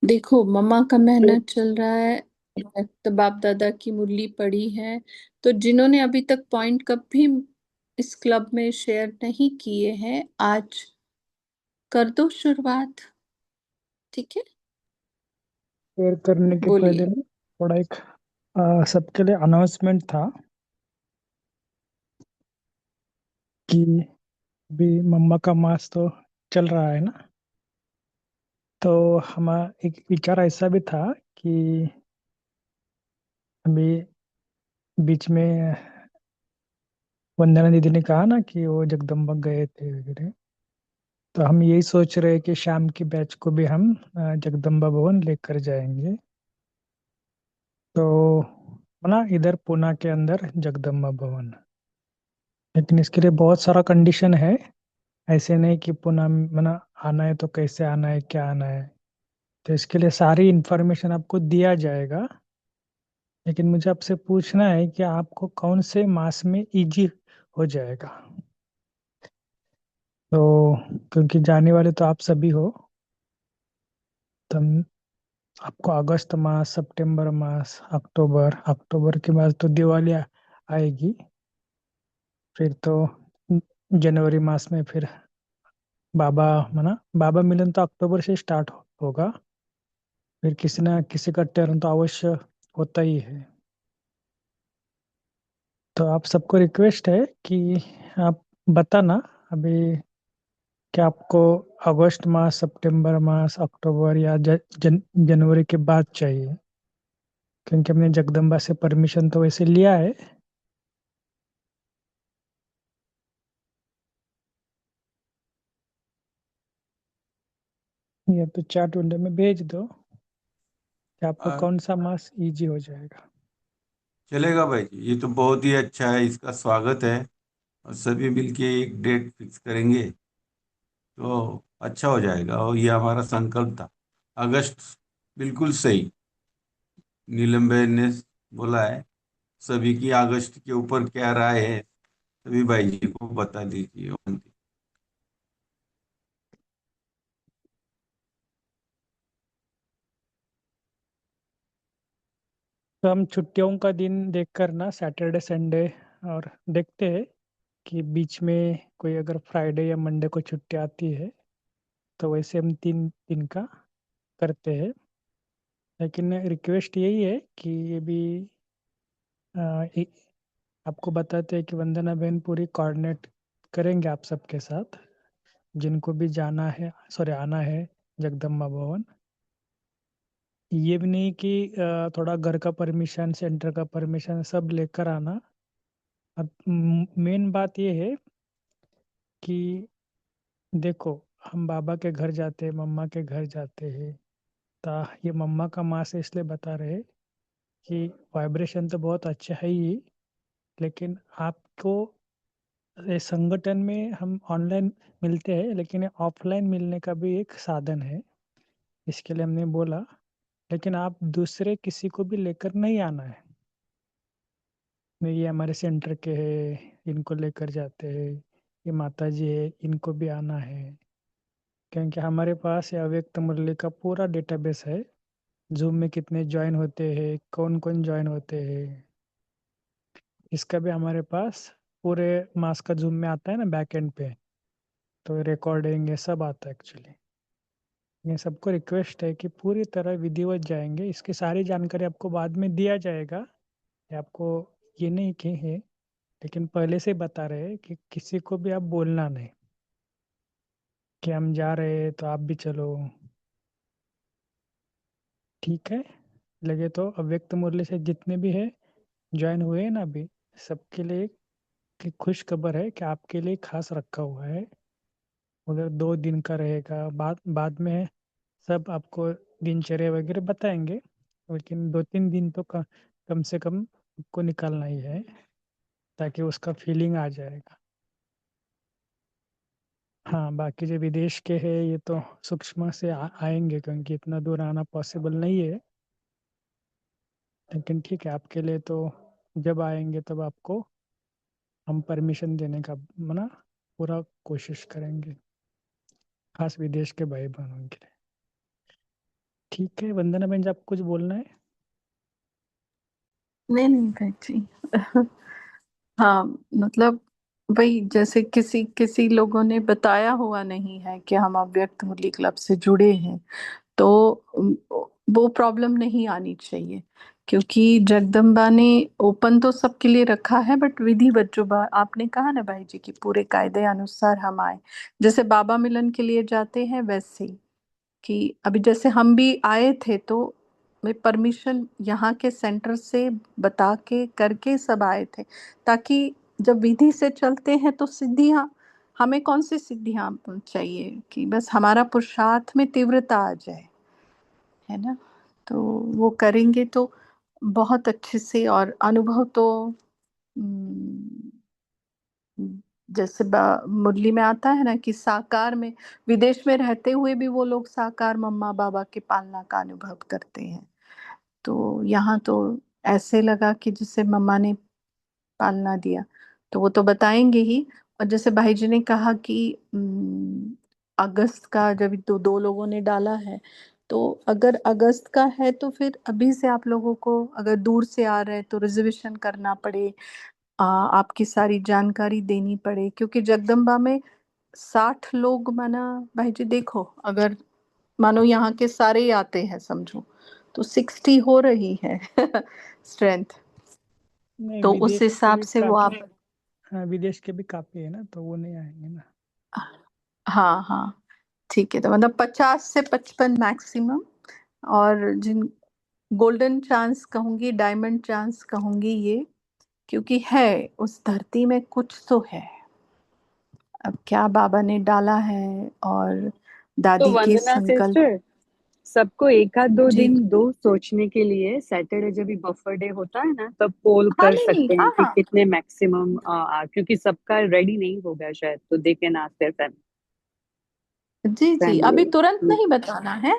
देखो मम्मा का मेहनत चल रहा है, तो बाप दादा की मुरली पड़ी है। तो जिन्होंने अभी तक पॉइंट कभी इस क्लब में शेयर नहीं किए हैं, आज कर दो शुरुआत। ठीक है, शेयर करने के पहले बोलिए। ना थोड़ा एक सबके लिए अनाउंसमेंट था कि अभी मम्मा का मास तो चल रहा है ना। तो हम एक विचार ऐसा भी था कि अभी बीच में वंदना दीदी ने कहा ना कि वो जगदम्बा गए थे वगैरह। तो हम यही सोच रहे हैं कि शाम की बैच को भी हम जगदम्बा भवन लेकर जाएंगे। तो ना इधर पुणे के अंदर जगदम्बा भवन, लेकिन इसके लिए बहुत सारा कंडीशन है। ऐसे नहीं कि पुणे मना आना है तो कैसे आना है, क्या आना है। तो इसके लिए सारी इंफॉर्मेशन आपको दिया जाएगा। लेकिन मुझे आपसे पूछना है कि आपको कौन से मास में इजी हो जाएगा। तो क्योंकि जाने वाले तो आप सभी हो, तो आपको अगस्त मास, सितंबर मास, अक्टूबर, अक्टूबर के बाद तो दिवाली आएगी। फिर तो जनवरी मास में फिर बाबा मना बाबा मिलन तो अक्टूबर से स्टार्ट होगा। फिर किसी ना किसी का टर्न तो अवश्य होता ही है। तो आप सबको रिक्वेस्ट है कि आप बताना अभी क्या आपको अगस्त मास, सितंबर मास, अक्टूबर या जनवरी के बाद चाहिए। क्योंकि हमने जगदम्बा से परमिशन तो वैसे लिया है। या तो चार्ट विंडो में भेज दो कि आपको आ, कौन सा मास इजी हो जाएगा। चलेगा भाई जी, ये तो बहुत ही अच्छा है, इसका स्वागत है। और सभी मिलके एक डेट फिक्स करेंगे तो अच्छा हो जाएगा। और ये हमारा संकल्प था। अगस्त, बिल्कुल सही। नीलम बहन ने बोला है। सभी की अगस्त के ऊपर क्या राय है, सभी भाई जी को बता दीजिए। तो हम छुट्टियों का दिन देखकर ना सैटरडे संडे, और देखते हैं कि बीच में कोई अगर फ्राइडे या मंडे को छुट्टी आती है तो वैसे हम 3 दिन का करते हैं। लेकिन रिक्वेस्ट यही है कि ये भी आपको बताते हैं कि वंदना बहन पूरी कोऑर्डिनेट करेंगे आप सबके साथ, जिनको भी जाना है, सॉरी आना है जगदम्बा भवन। ये भी नहीं कि थोड़ा घर का परमिशन, सेंटर का परमिशन सब लेकर आना। अब मेन बात ये है कि देखो, हम बाबा के घर जाते हैं, मम्मा के घर जाते हैं। ता ये मम्मा का माँ से इसलिए बता रहे कि वाइब्रेशन तो बहुत अच्छा है ही, लेकिन आपको ये संगठन में हम ऑनलाइन मिलते हैं, लेकिन ऑफलाइन मिलने का भी एक साधन है। इसके लिए हमने बोला, लेकिन आप दूसरे किसी को भी लेकर नहीं आना है। नहीं, ये हमारे सेंटर के हैं, इनको लेकर जाते हैं। ये माता जी है, इनको भी आना है। क्योंकि हमारे पास ये अव्यक्त मूल्य का पूरा डेटाबेस है। जूम में कितने ज्वाइन होते हैं, कौन कौन ज्वाइन होते हैं, इसका भी हमारे पास पूरे मास का जूम में आता है ना बैक एंड पे। तो रिकॉर्डिंग ये सब आता है एक्चुअली। ये सबको रिक्वेस्ट है कि पूरी तरह विधिवत जाएंगे। इसकी सारी जानकारी आपको बाद में दिया जाएगा। ये आपको ये नहीं कि है, लेकिन पहले से बता रहे हैं कि किसी को भी आप बोलना नहीं कि हम जा रहे हैं तो आप भी चलो। ठीक है। लगे तो अव्यक्त मुरली से जितने भी है ज्वाइन हुए हैं ना अभी, सबके लिए की खुश खबर है कि आपके लिए खास रखा हुआ है। उधर 2 दिन का रहेगा, बाद बाद में सब आपको दिनचर्या वगैरह बताएंगे। लेकिन 2-3 दिन तो कम से कम आपको निकालना ही है, ताकि उसका फीलिंग आ जाएगा। हाँ, बाकी जो विदेश के हैं ये तो सूक्ष्म से आएंगे, क्योंकि इतना दूर आना पॉसिबल नहीं है। लेकिन ठीक है, आपके लिए तो जब आएंगे तब आपको हम परमिशन देने का मना पूरा कोशिश करेंगे, खास विदेश के भाई बहनों के लिए। ठीक है वंदना बहन जी, आपको कुछ बोलना है? नहीं नहीं भाई जी। हाँ, मतलब वही, जैसे किसी किसी लोगों ने बताया हुआ नहीं है कि हम अव्यक्त मुरली क्लब से जुड़े हैं, तो वो प्रॉब्लम नहीं आनी चाहिए। क्योंकि जगदम्बा ने ओपन तो सबके लिए रखा है, बट विधिवत जो आपने कहा ना भाई जी, कि पूरे कायदे अनुसार हम आए, जैसे बाबा मिलन के लिए जाते हैं वैसे ही। कि अभी जैसे हम भी आए थे तो मैं परमिशन यहाँ के सेंटर से बता के करके सब आए थे, ताकि जब विधि से चलते हैं तो सिद्धियाँ हमें कौन सी सिद्धियां चाहिए कि बस हमारा पुरुषार्थ में तीव्रता आ जाए, है ना। तो वो करेंगे तो बहुत अच्छे से। और अनुभव तो हम्म, जैसे मुरली में आता है ना कि साकार में, विदेश में रहते हुए भी वो लोग साकार मम्मा बाबा की पालना का अनुभव करते हैं। तो यहाँ तो ऐसे लगा कि जिसे मम्मा ने पालना दिया, तो वो तो बताएंगे ही। और जैसे भाई जी ने कहा कि अगस्त का जब दो लोगों ने डाला है, तो अगर अगस्त का है तो फिर अभी से आप लोगों को, अगर दूर से आ रहे हैं तो रिजर्वेशन करना पड़े, आपकी सारी जानकारी देनी पड़े, क्योंकि जगदम्बा में 60 लोग माना। भाई जी देखो, अगर मानो यहाँ के सारे ही आते हैं समझो, तो 60 हो रही है स्ट्रेंथ। नहीं, तो उस विदेश के हिसाब भी से वो आप, काफी। हाँ, विदेश के भी काफी है ना, तो वो नहीं आएंगे ना। हाँ हाँ ठीक है, तो मतलब 50 से 55 मैक्सिमम। और जिन गोल्डन चांस कहूंगी, डायमंड चांस कहूंगी ये, क्योंकि है उस धरती में कुछ तो है। अब क्या बाबा ने डाला है, और तो दादी के वंदना संकल्प। सिस्टर, सबको एक आध दो जी दिन दो सोचने के लिए। सैटरडे जब भी बफर डे होता है ना, तब पोल हाँ, कर नहीं नहीं, सकते हैं हाँ कि हाँ, कितने मैक्सिमम, क्योंकि सबका रेडी नहीं होगा शायद, तो दे कैन आस्क देयर जी जी, अभी तुरंत फैमिली। नहीं बताना है।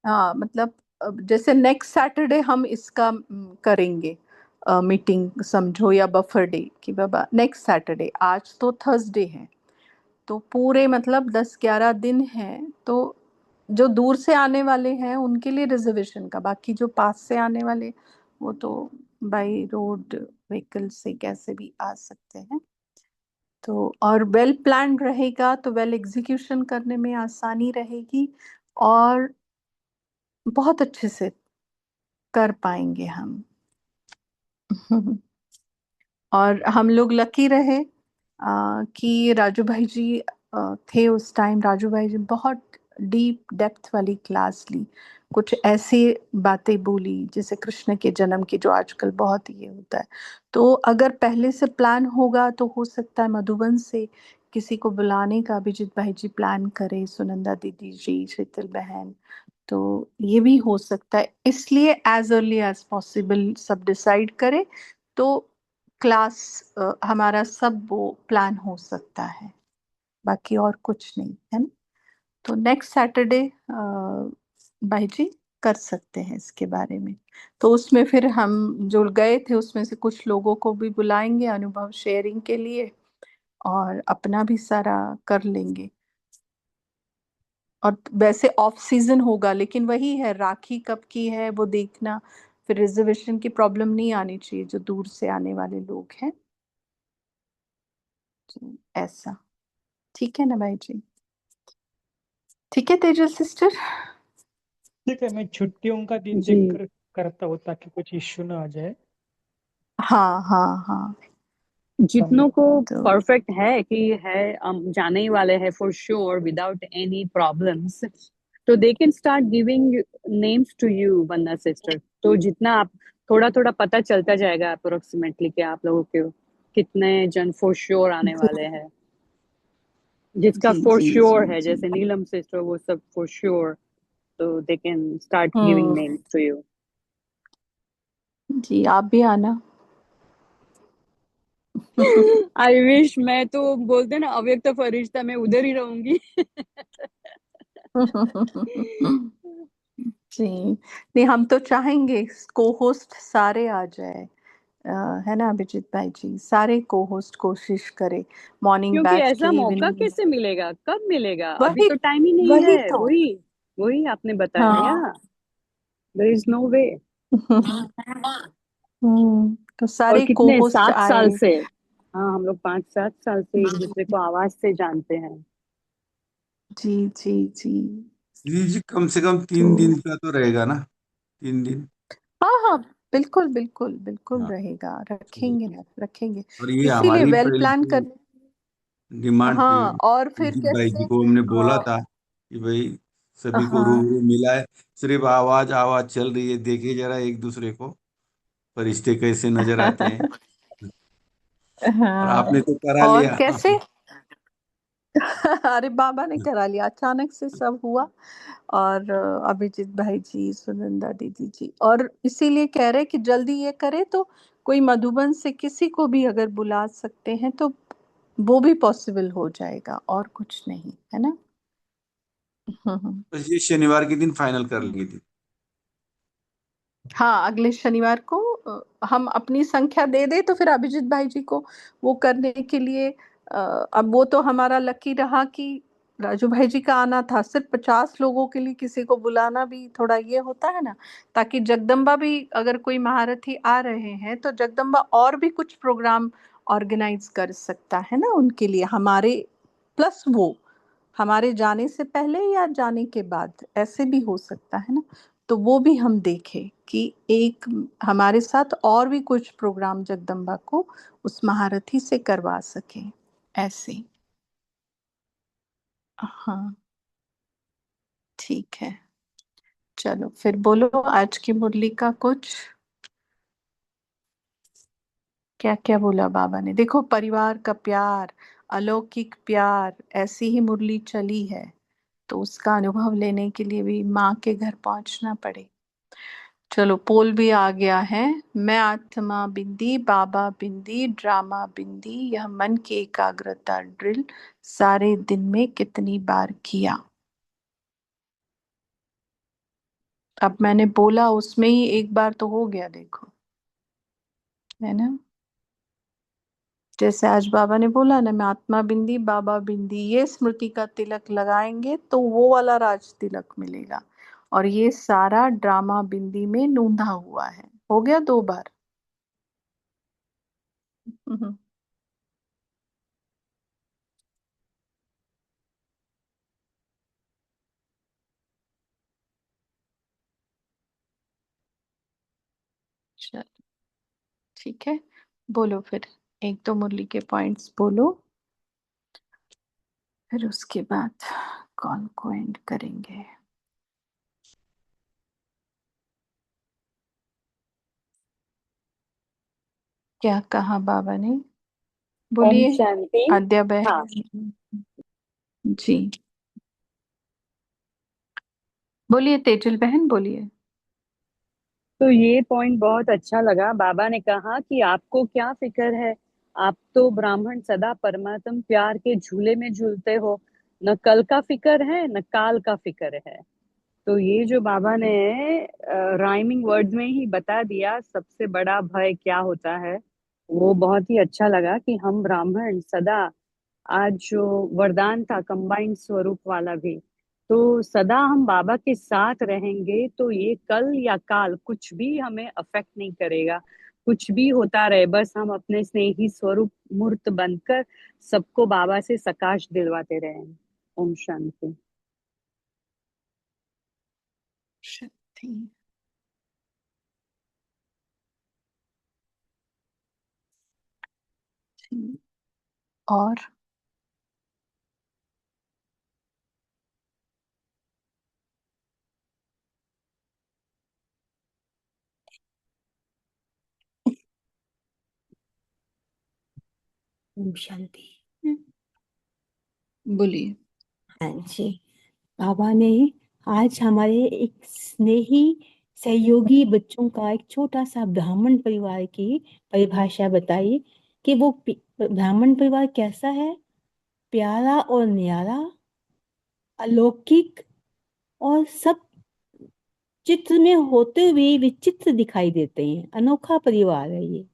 हाँ मतलब, अब जैसे नेक्स्ट सैटरडे हम इसका करेंगे मीटिंग समझो, या बफर डे कि बाबा नेक्स्ट सैटरडे, आज तो थर्सडे है, तो पूरे मतलब 10-11 दिन हैं। तो जो दूर से आने वाले हैं उनके लिए रिजर्वेशन का, बाकी जो पास से आने वाले वो तो बाई रोड व्हीकल से कैसे भी आ सकते हैं। तो और वेल प्लान रहेगा तो वेल एग्जीक्यूशन करने में आसानी रहेगी, और बहुत अच्छे से कर पाएंगे हम। और हम लोग लकी रहे कि राजू भाई जी थे उस टाइम। राजू भाई जी बहुत डीप डेप्थ वाली क्लास ली, कुछ ऐसी बातें बोली जैसे कृष्ण के जन्म की, जो आजकल बहुत ये होता है। तो अगर पहले से प्लान होगा तो हो सकता है मधुबन से किसी को बुलाने का अभिजीत भाई जी प्लान करे, सुनंदा दीदी जी, शीतल बहन। तो ये भी हो सकता है, इसलिए एज अर्ली एज पॉसिबल सब डिसाइड करें तो क्लास हमारा सब वो प्लान हो सकता है, बाकी और कुछ नहीं है ना। तो नेक्स्ट सैटरडे भाई जी कर सकते हैं इसके बारे में। तो उसमें फिर हम जो गए थे उसमें से कुछ लोगों को भी बुलाएंगे अनुभव शेयरिंग के लिए, और अपना भी सारा कर लेंगे। और वैसे ऑफ सीजन होगा, लेकिन वही है, राखी कब की है वो देखना, फिर रिजर्वेशन की प्रॉब्लम नहीं आनी चाहिए जो दूर से आने वाले लोग हैं। तो ऐसा ठीक है ना भाई जी। ठीक है तेजल सिस्टर। ठीक है, मैं छुट्टियों का दिन जी, देख कर करता हूँ ताकि कुछ इश्यू ना आ जाए। हाँ हाँ हाँ। जितनों को तो परफेक्ट है कि है, जाने ही वाले हैं for sure without any problems, तो they can start giving names to you Vandana sister. तो जितना आप, थोड़ा थोड़ा पता चलता जाएगा अप्रोक्सीमेटली कि आप लोगों के कितने जन फॉर श्योर आने वाले हैं। जिसका जी फॉर जी जी श्योर है, जी। जैसे नीलम सिस्टर, वो सब फॉर श्योर, तो they can start giving hmm. Names to you. जी आप भी आना। आई विश, मैं तो बोलते ना अव्यक्त फरिश्ता, मैं उधर ही रहूंगी। जी नहीं, हम तो चाहेंगे को होस्ट सारे आ जाए, है ना अभिजीत भाई जी, सारे को होस्ट कोशिश करें, मॉर्निंग क्योंकि बैच के ऐसा मौका इवनिंग। कैसे मिलेगा, कब मिलेगा, अभी वही तो टाइम ही नहीं वही है। तो। वही वही आपने बताया, हाँ। देयर इज नो वे। तो और सारे को कितने होस्ट 7 साल आए। से, हाँ हम लोग 5-7 साल से एक दूसरे को आवाज से जानते हैं। जी जी जी। दीदी जी, कम से कम तो 3 दिन का तो रहेगा ना? 3 दिन। हाँ हाँ, बिल्कुल बिल्कुल बिल्कुल हाँ, रहेगा, चलिए। रखेंगे ना रखेंगे। और ये इसीलिए हमारी वेल पहले प्लान से कर। डिमांड थी। हाँ और फिर अभिजीत भाई जी कैसे, को हमने बोला हाँ था कि भाई सभी को हाँ रूबरू मिला है, सिर्फ आवाज आवाज चल रही है, देखे जरा एक दूसरे को फरिश्ते कैसे नजर आते हैं। और हाँ। आपने तो करा और लिया। कैसे, अरे बाबा ने करा लिया, अचानक से सब हुआ। और अभिजीत भाई जी, सुनंदा दीदी जी, और इसीलिए कह रहे कि जल्दी ये करे तो कोई मधुबन से किसी को भी अगर बुला सकते हैं तो वो भी पॉसिबल हो जाएगा, और कुछ नहीं है ना। तो ये शनिवार के दिन फाइनल कर लेंगे दीदी। हाँ, अगले शनिवार को हम अपनी संख्या दे दे तो फिर अभिजीत भाई जी को वो करने के लिए अब वो तो हमारा लकी रहा कि राजू भाई जी का आना था। सिर्फ 50 लोगों के लिए किसी को बुलाना भी थोड़ा ये होता है ना, ताकि जगदम्बा भी अगर कोई महारथी आ रहे हैं तो जगदम्बा और भी कुछ प्रोग्राम ऑर्गेनाइज कर सकता है ना उनके लिए, हमारे प्लस वो हमारे जाने से पहले या जाने के बाद ऐसे भी हो सकता है ना। तो वो भी हम देखें कि एक हमारे साथ और भी कुछ प्रोग्राम जगदम्बा को उस महारथी से करवा सके ऐसे। हाँ, ठीक है। चलो फिर बोलो आज की मुरली का कुछ, क्या क्या बोला बाबा ने। देखो, परिवार का प्यार, अलौकिक प्यार, ऐसी ही मुरली चली है तो उसका अनुभव लेने के लिए भी माँ के घर पहुंचना पड़े। चलो, पोल भी आ गया है। मैं आत्मा बिंदी, बाबा बिंदी, ड्रामा बिंदी, यह मन की एकाग्रता ड्रिल सारे दिन में कितनी बार किया। अब मैंने बोला उसमें ही एक बार तो हो गया, देखो, है ना। जैसे आज बाबा ने बोला ना, मैं आत्मा बिंदी बाबा बिंदी, ये स्मृति का तिलक लगाएंगे तो वो वाला राज तिलक मिलेगा। और ये सारा ड्रामा बिंदी में नूंधा हुआ है, हो गया 2 बार। हम्म, चलो ठीक है, बोलो फिर, एक दो मुरली के पॉइंट्स बोलो, फिर उसके बाद कॉल को एंड करेंगे। क्या कहा बाबा ने, ओम बोलिए। शांति। आद्या हाँ, बहन जी, बोलिए, तेजल बहन बोलिए। तो ये पॉइंट बहुत अच्छा लगा। बाबा ने कहा कि आपको क्या फिक्र है, आप तो ब्राह्मण सदा परमात्म प्यार के झूले में झूलते हो। न कल का फिक्र है न काल का फिक्र है। तो ये जो बाबा ने राइमिंग वर्ड्स में ही बता दिया सबसे बड़ा भय क्या होता है, वो बहुत ही अच्छा लगा कि हम ब्राह्मण सदा, आज जो वरदान था कंबाइंड स्वरूप वाला भी, तो सदा हम बाबा के साथ रहेंगे तो ये कल या काल कुछ भी हमें अफेक्ट नहीं करेगा। कुछ भी होता रहे, बस हम अपने स्नेही स्वरूप मूर्त बनकर सबको बाबा से सकाश दिलवाते रहें। ओम शांति। शक्ति। और ओम शांति। बोलिए। हाँ जी, बाबा ने आज हमारे एक स्नेही सहयोगी बच्चों का एक छोटा सा ब्राह्मण परिवार की परिभाषा बताई कि वो ब्राह्मण परिवार कैसा है, प्यारा और न्यारा, अलौकिक और सब चित्र में होते हुए विचित्र दिखाई देते हैं। अनोखा परिवार है ये।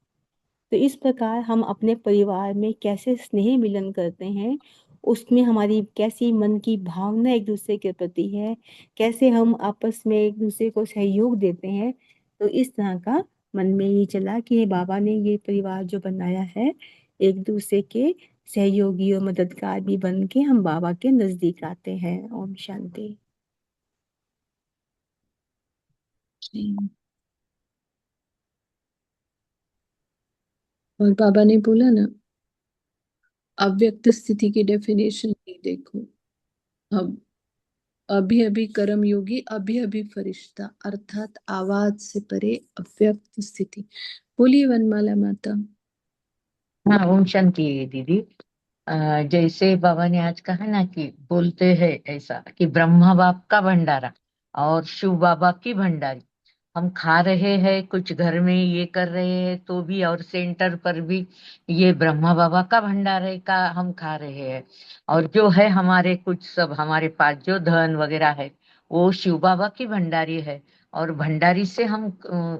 तो इस प्रकार हम अपने परिवार में कैसे स्नेह मिलन करते हैं, उसमें हमारी कैसी मन की भावना एक दूसरे के प्रति है, कैसे हम आपस में एक दूसरे को सहयोग देते हैं। तो इस तरह का मन में ये चला कि ये बाबा ने ये परिवार जो बनाया है, एक दूसरे के सहयोगी और मददगार भी बन के हम बाबा के नजदीक आते हैं। ओम शांति। जी। और बाबा ने बोला ना, अव्यक्त स्थिति की डेफिनेशन ही देखो। अब अभी अभी कर्म योगी, अभी अभी फरिश्ता, अर्थात आवाज से परे अव्यक्त स्थिति। बोलिए वनमाला माता। हाँ, ओम शांति दीदी। जैसे बाबा ने आज कहा ना कि बोलते हैं ऐसा कि ब्रह्मा बाप का भंडारा और शिव बाबा की भंडारी। हम खा रहे हैं कुछ घर में ये कर रहे हैं तो भी, और सेंटर पर भी ये ब्रह्मा बाबा का भंडारे का हम खा रहे हैं। और जो है हमारे कुछ सब हमारे पास जो धन वगैरह है वो शिव बाबा की भंडारी है। और भंडारी से हम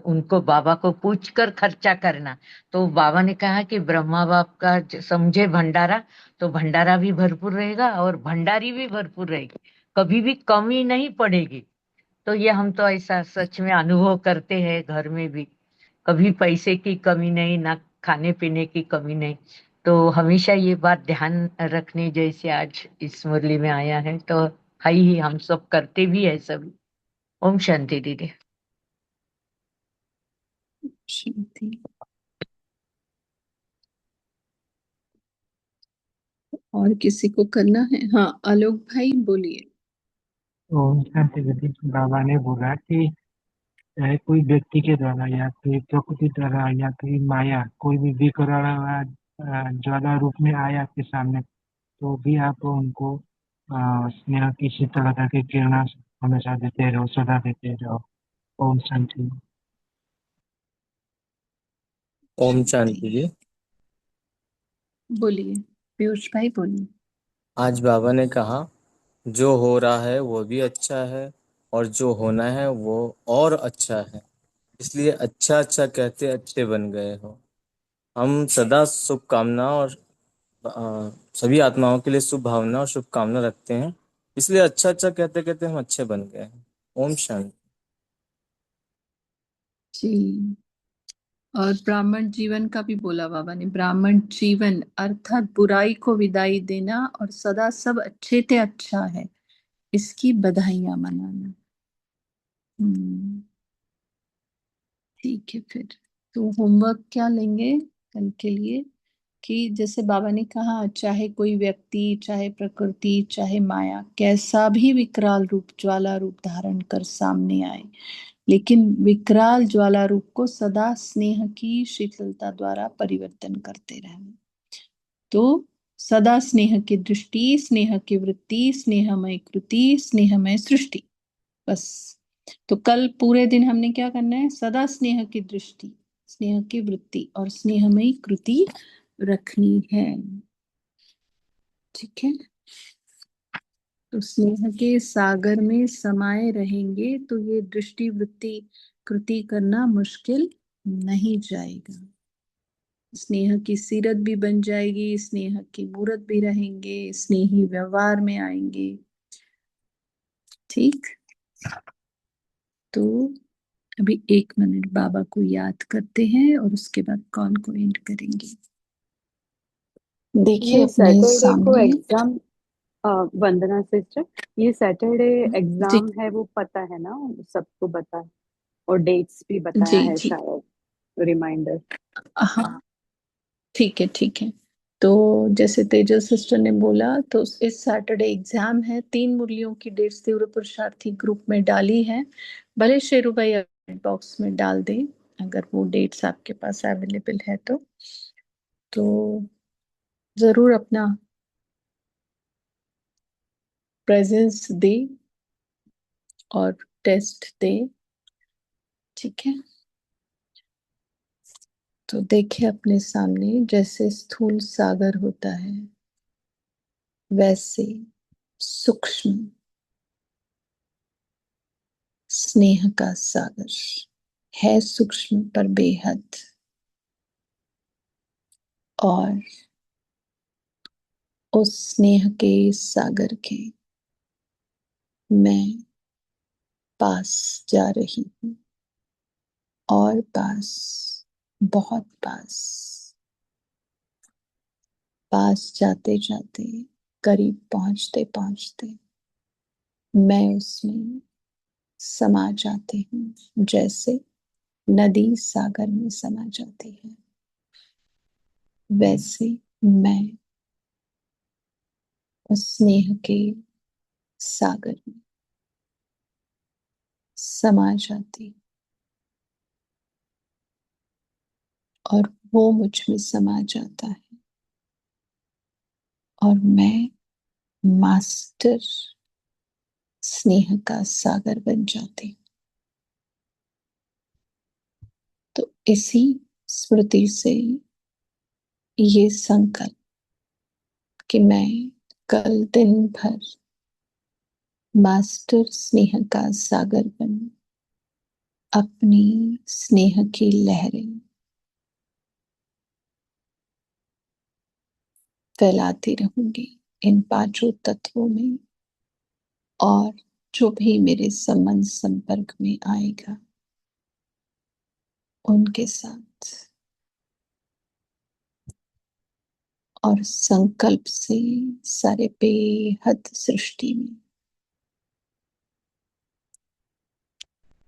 उनको बाबा को पूछ कर खर्चा करना। तो बाबा ने कहा कि ब्रह्मा बाप का समझे भंडारा तो भंडारा भी भरपूर रहेगा और भंडारी भी भरपूर रहेगी, कभी भी कमी नहीं पड़ेगी। तो ये हम तो ऐसा सच में अनुभव करते हैं, घर में भी कभी पैसे की कमी नहीं, ना खाने पीने की कमी नहीं। तो हमेशा ये बात ध्यान रखने जैसे आज इस मुरली में आया है तो है ही, हम सब करते भी है सभी। ओम शांति दीदी। शांति। और किसी को करना है? हाँ, आलोक भाई बोलिए। ओम शांति दीदी। बाबा ने बोला कि चाहे कोई व्यक्ति के द्वारा या फिर प्रकृति द्वारा या फिर माया कोई भी विकराल ज्वाला रूप में आए आपके सामने, तो भी आप उनको स्नेह की शीतलता की किरण हमेशा देते रहो, सदा देते रहो। ओम शांति। ओम शांति। शांति जी। बोलिए पीयूष भाई, बोलिए। आज बाबा ने कहा जो हो रहा है वो भी अच्छा है और जो होना है वो और अच्छा है, इसलिए अच्छा अच्छा कहते अच्छे बन गए हो। हम सदा शुभकामना और सभी आत्माओं के लिए शुभ भावना और शुभकामना रखते हैं, इसलिए अच्छा अच्छा कहते कहते हम अच्छे बन गए हैं। ओम शांति। जी। और ब्राह्मण जीवन का भी बोला बाबा ने। ब्राह्मण जीवन अर्थात बुराई को विदाई देना और सदा सब अच्छे ते अच्छा है, इसकी बधाइयां मनाना। ठीक है फिर। तो होमवर्क क्या लेंगे कल के लिए? कि जैसे बाबा ने कहा, चाहे कोई व्यक्ति, चाहे प्रकृति, चाहे माया कैसा भी विकराल रूप, ज्वाला रूप धारण कर सामने आए, लेकिन विकराल ज्वाला रूप को सदा स्नेह की शीतलता द्वारा परिवर्तन करते रहना। तो सदा स्नेह की दृष्टि, स्नेह की वृत्ति, स्नेहमय कृति, स्नेहमय सृष्टि, बस। तो कल पूरे दिन हमने क्या करना है? सदा स्नेह की दृष्टि, स्नेह की वृत्ति और स्नेहमयी कृति रखनी है। ठीक है। तो स्नेह के सागर में समाये रहेंगे तो ये दृष्टि वृत्ति कृति करना मुश्किल नहीं जाएगा। स्नेह की सीरत भी बन जाएगी, स्नेह की मूरत भी रहेंगे, स्नेही व्यवहार में आएंगे। ठीक। तो अभी 1 मिनट बाबा को याद करते हैं और उसके बाद कॉल को एंड करेंगे। देखिए ये अपने सैटरडे को सामने। एग्जाम, वंदना सिस्टर, ये सैटरडे जी एग्जाम है वो पता है ना, सबको पता है, और डेट्स भी बताया जी है जी। शायद, रिमाइंडर। हाँ ठीक है ठीक है। तो जैसे तेजल सिस्टर ने बोला, तो इस सैटरडे एग्जाम है। 3 मुरलियों की डेट्स तीव्र पुरुषार्थी ग्रुप में डाली है। भले शेरू भाई बॉक्स में डाल दे अगर वो डेट्स आपके पास अवेलेबल है तो जरूर अपना प्रेजेंस दे और टेस्ट दे। ठीक है। तो देखिए अपने सामने जैसे स्थूल सागर होता है, वैसे सूक्ष्म स्नेह का सागर है, सूक्ष्म पर बेहद। और उस स्नेह के सागर के मैं पास जा रही हूँ, और पास, बहुत पास। पास जाते जाते, करीब पहुंचते पहुंचते मैं उसमें समा जाती हूँ, जैसे नदी सागर में समा जाती है, वैसे मैं उस स्नेह के सागर में समा जाती हूँ और वो मुझ में समा जाता है। और मैं मास्टर स्नेह का सागर बन जाती हूँ। तो इसी स्मृति से ये संकल्प कि मैं कल दिन भर मास्टर स्नेह का सागर बन अपनी स्नेह की लहरें फैलाती रहूंगी इन पांचों तत्वों में, और जो भी मेरे संबंध संपर्क में आएगा उनके साथ, और संकल्प से सारे बेहद सृष्टि में।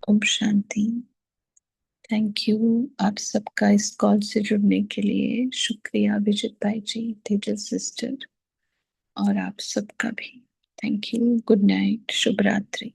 ओम शांति। थैंक यू आप सबका इस कॉल से जुड़ने के लिए। शुक्रिया विजित भाई जी, तेजस सिस्टर, और आप सबका भी थैंक यू। गुड नाइट, शुभ रात्रि।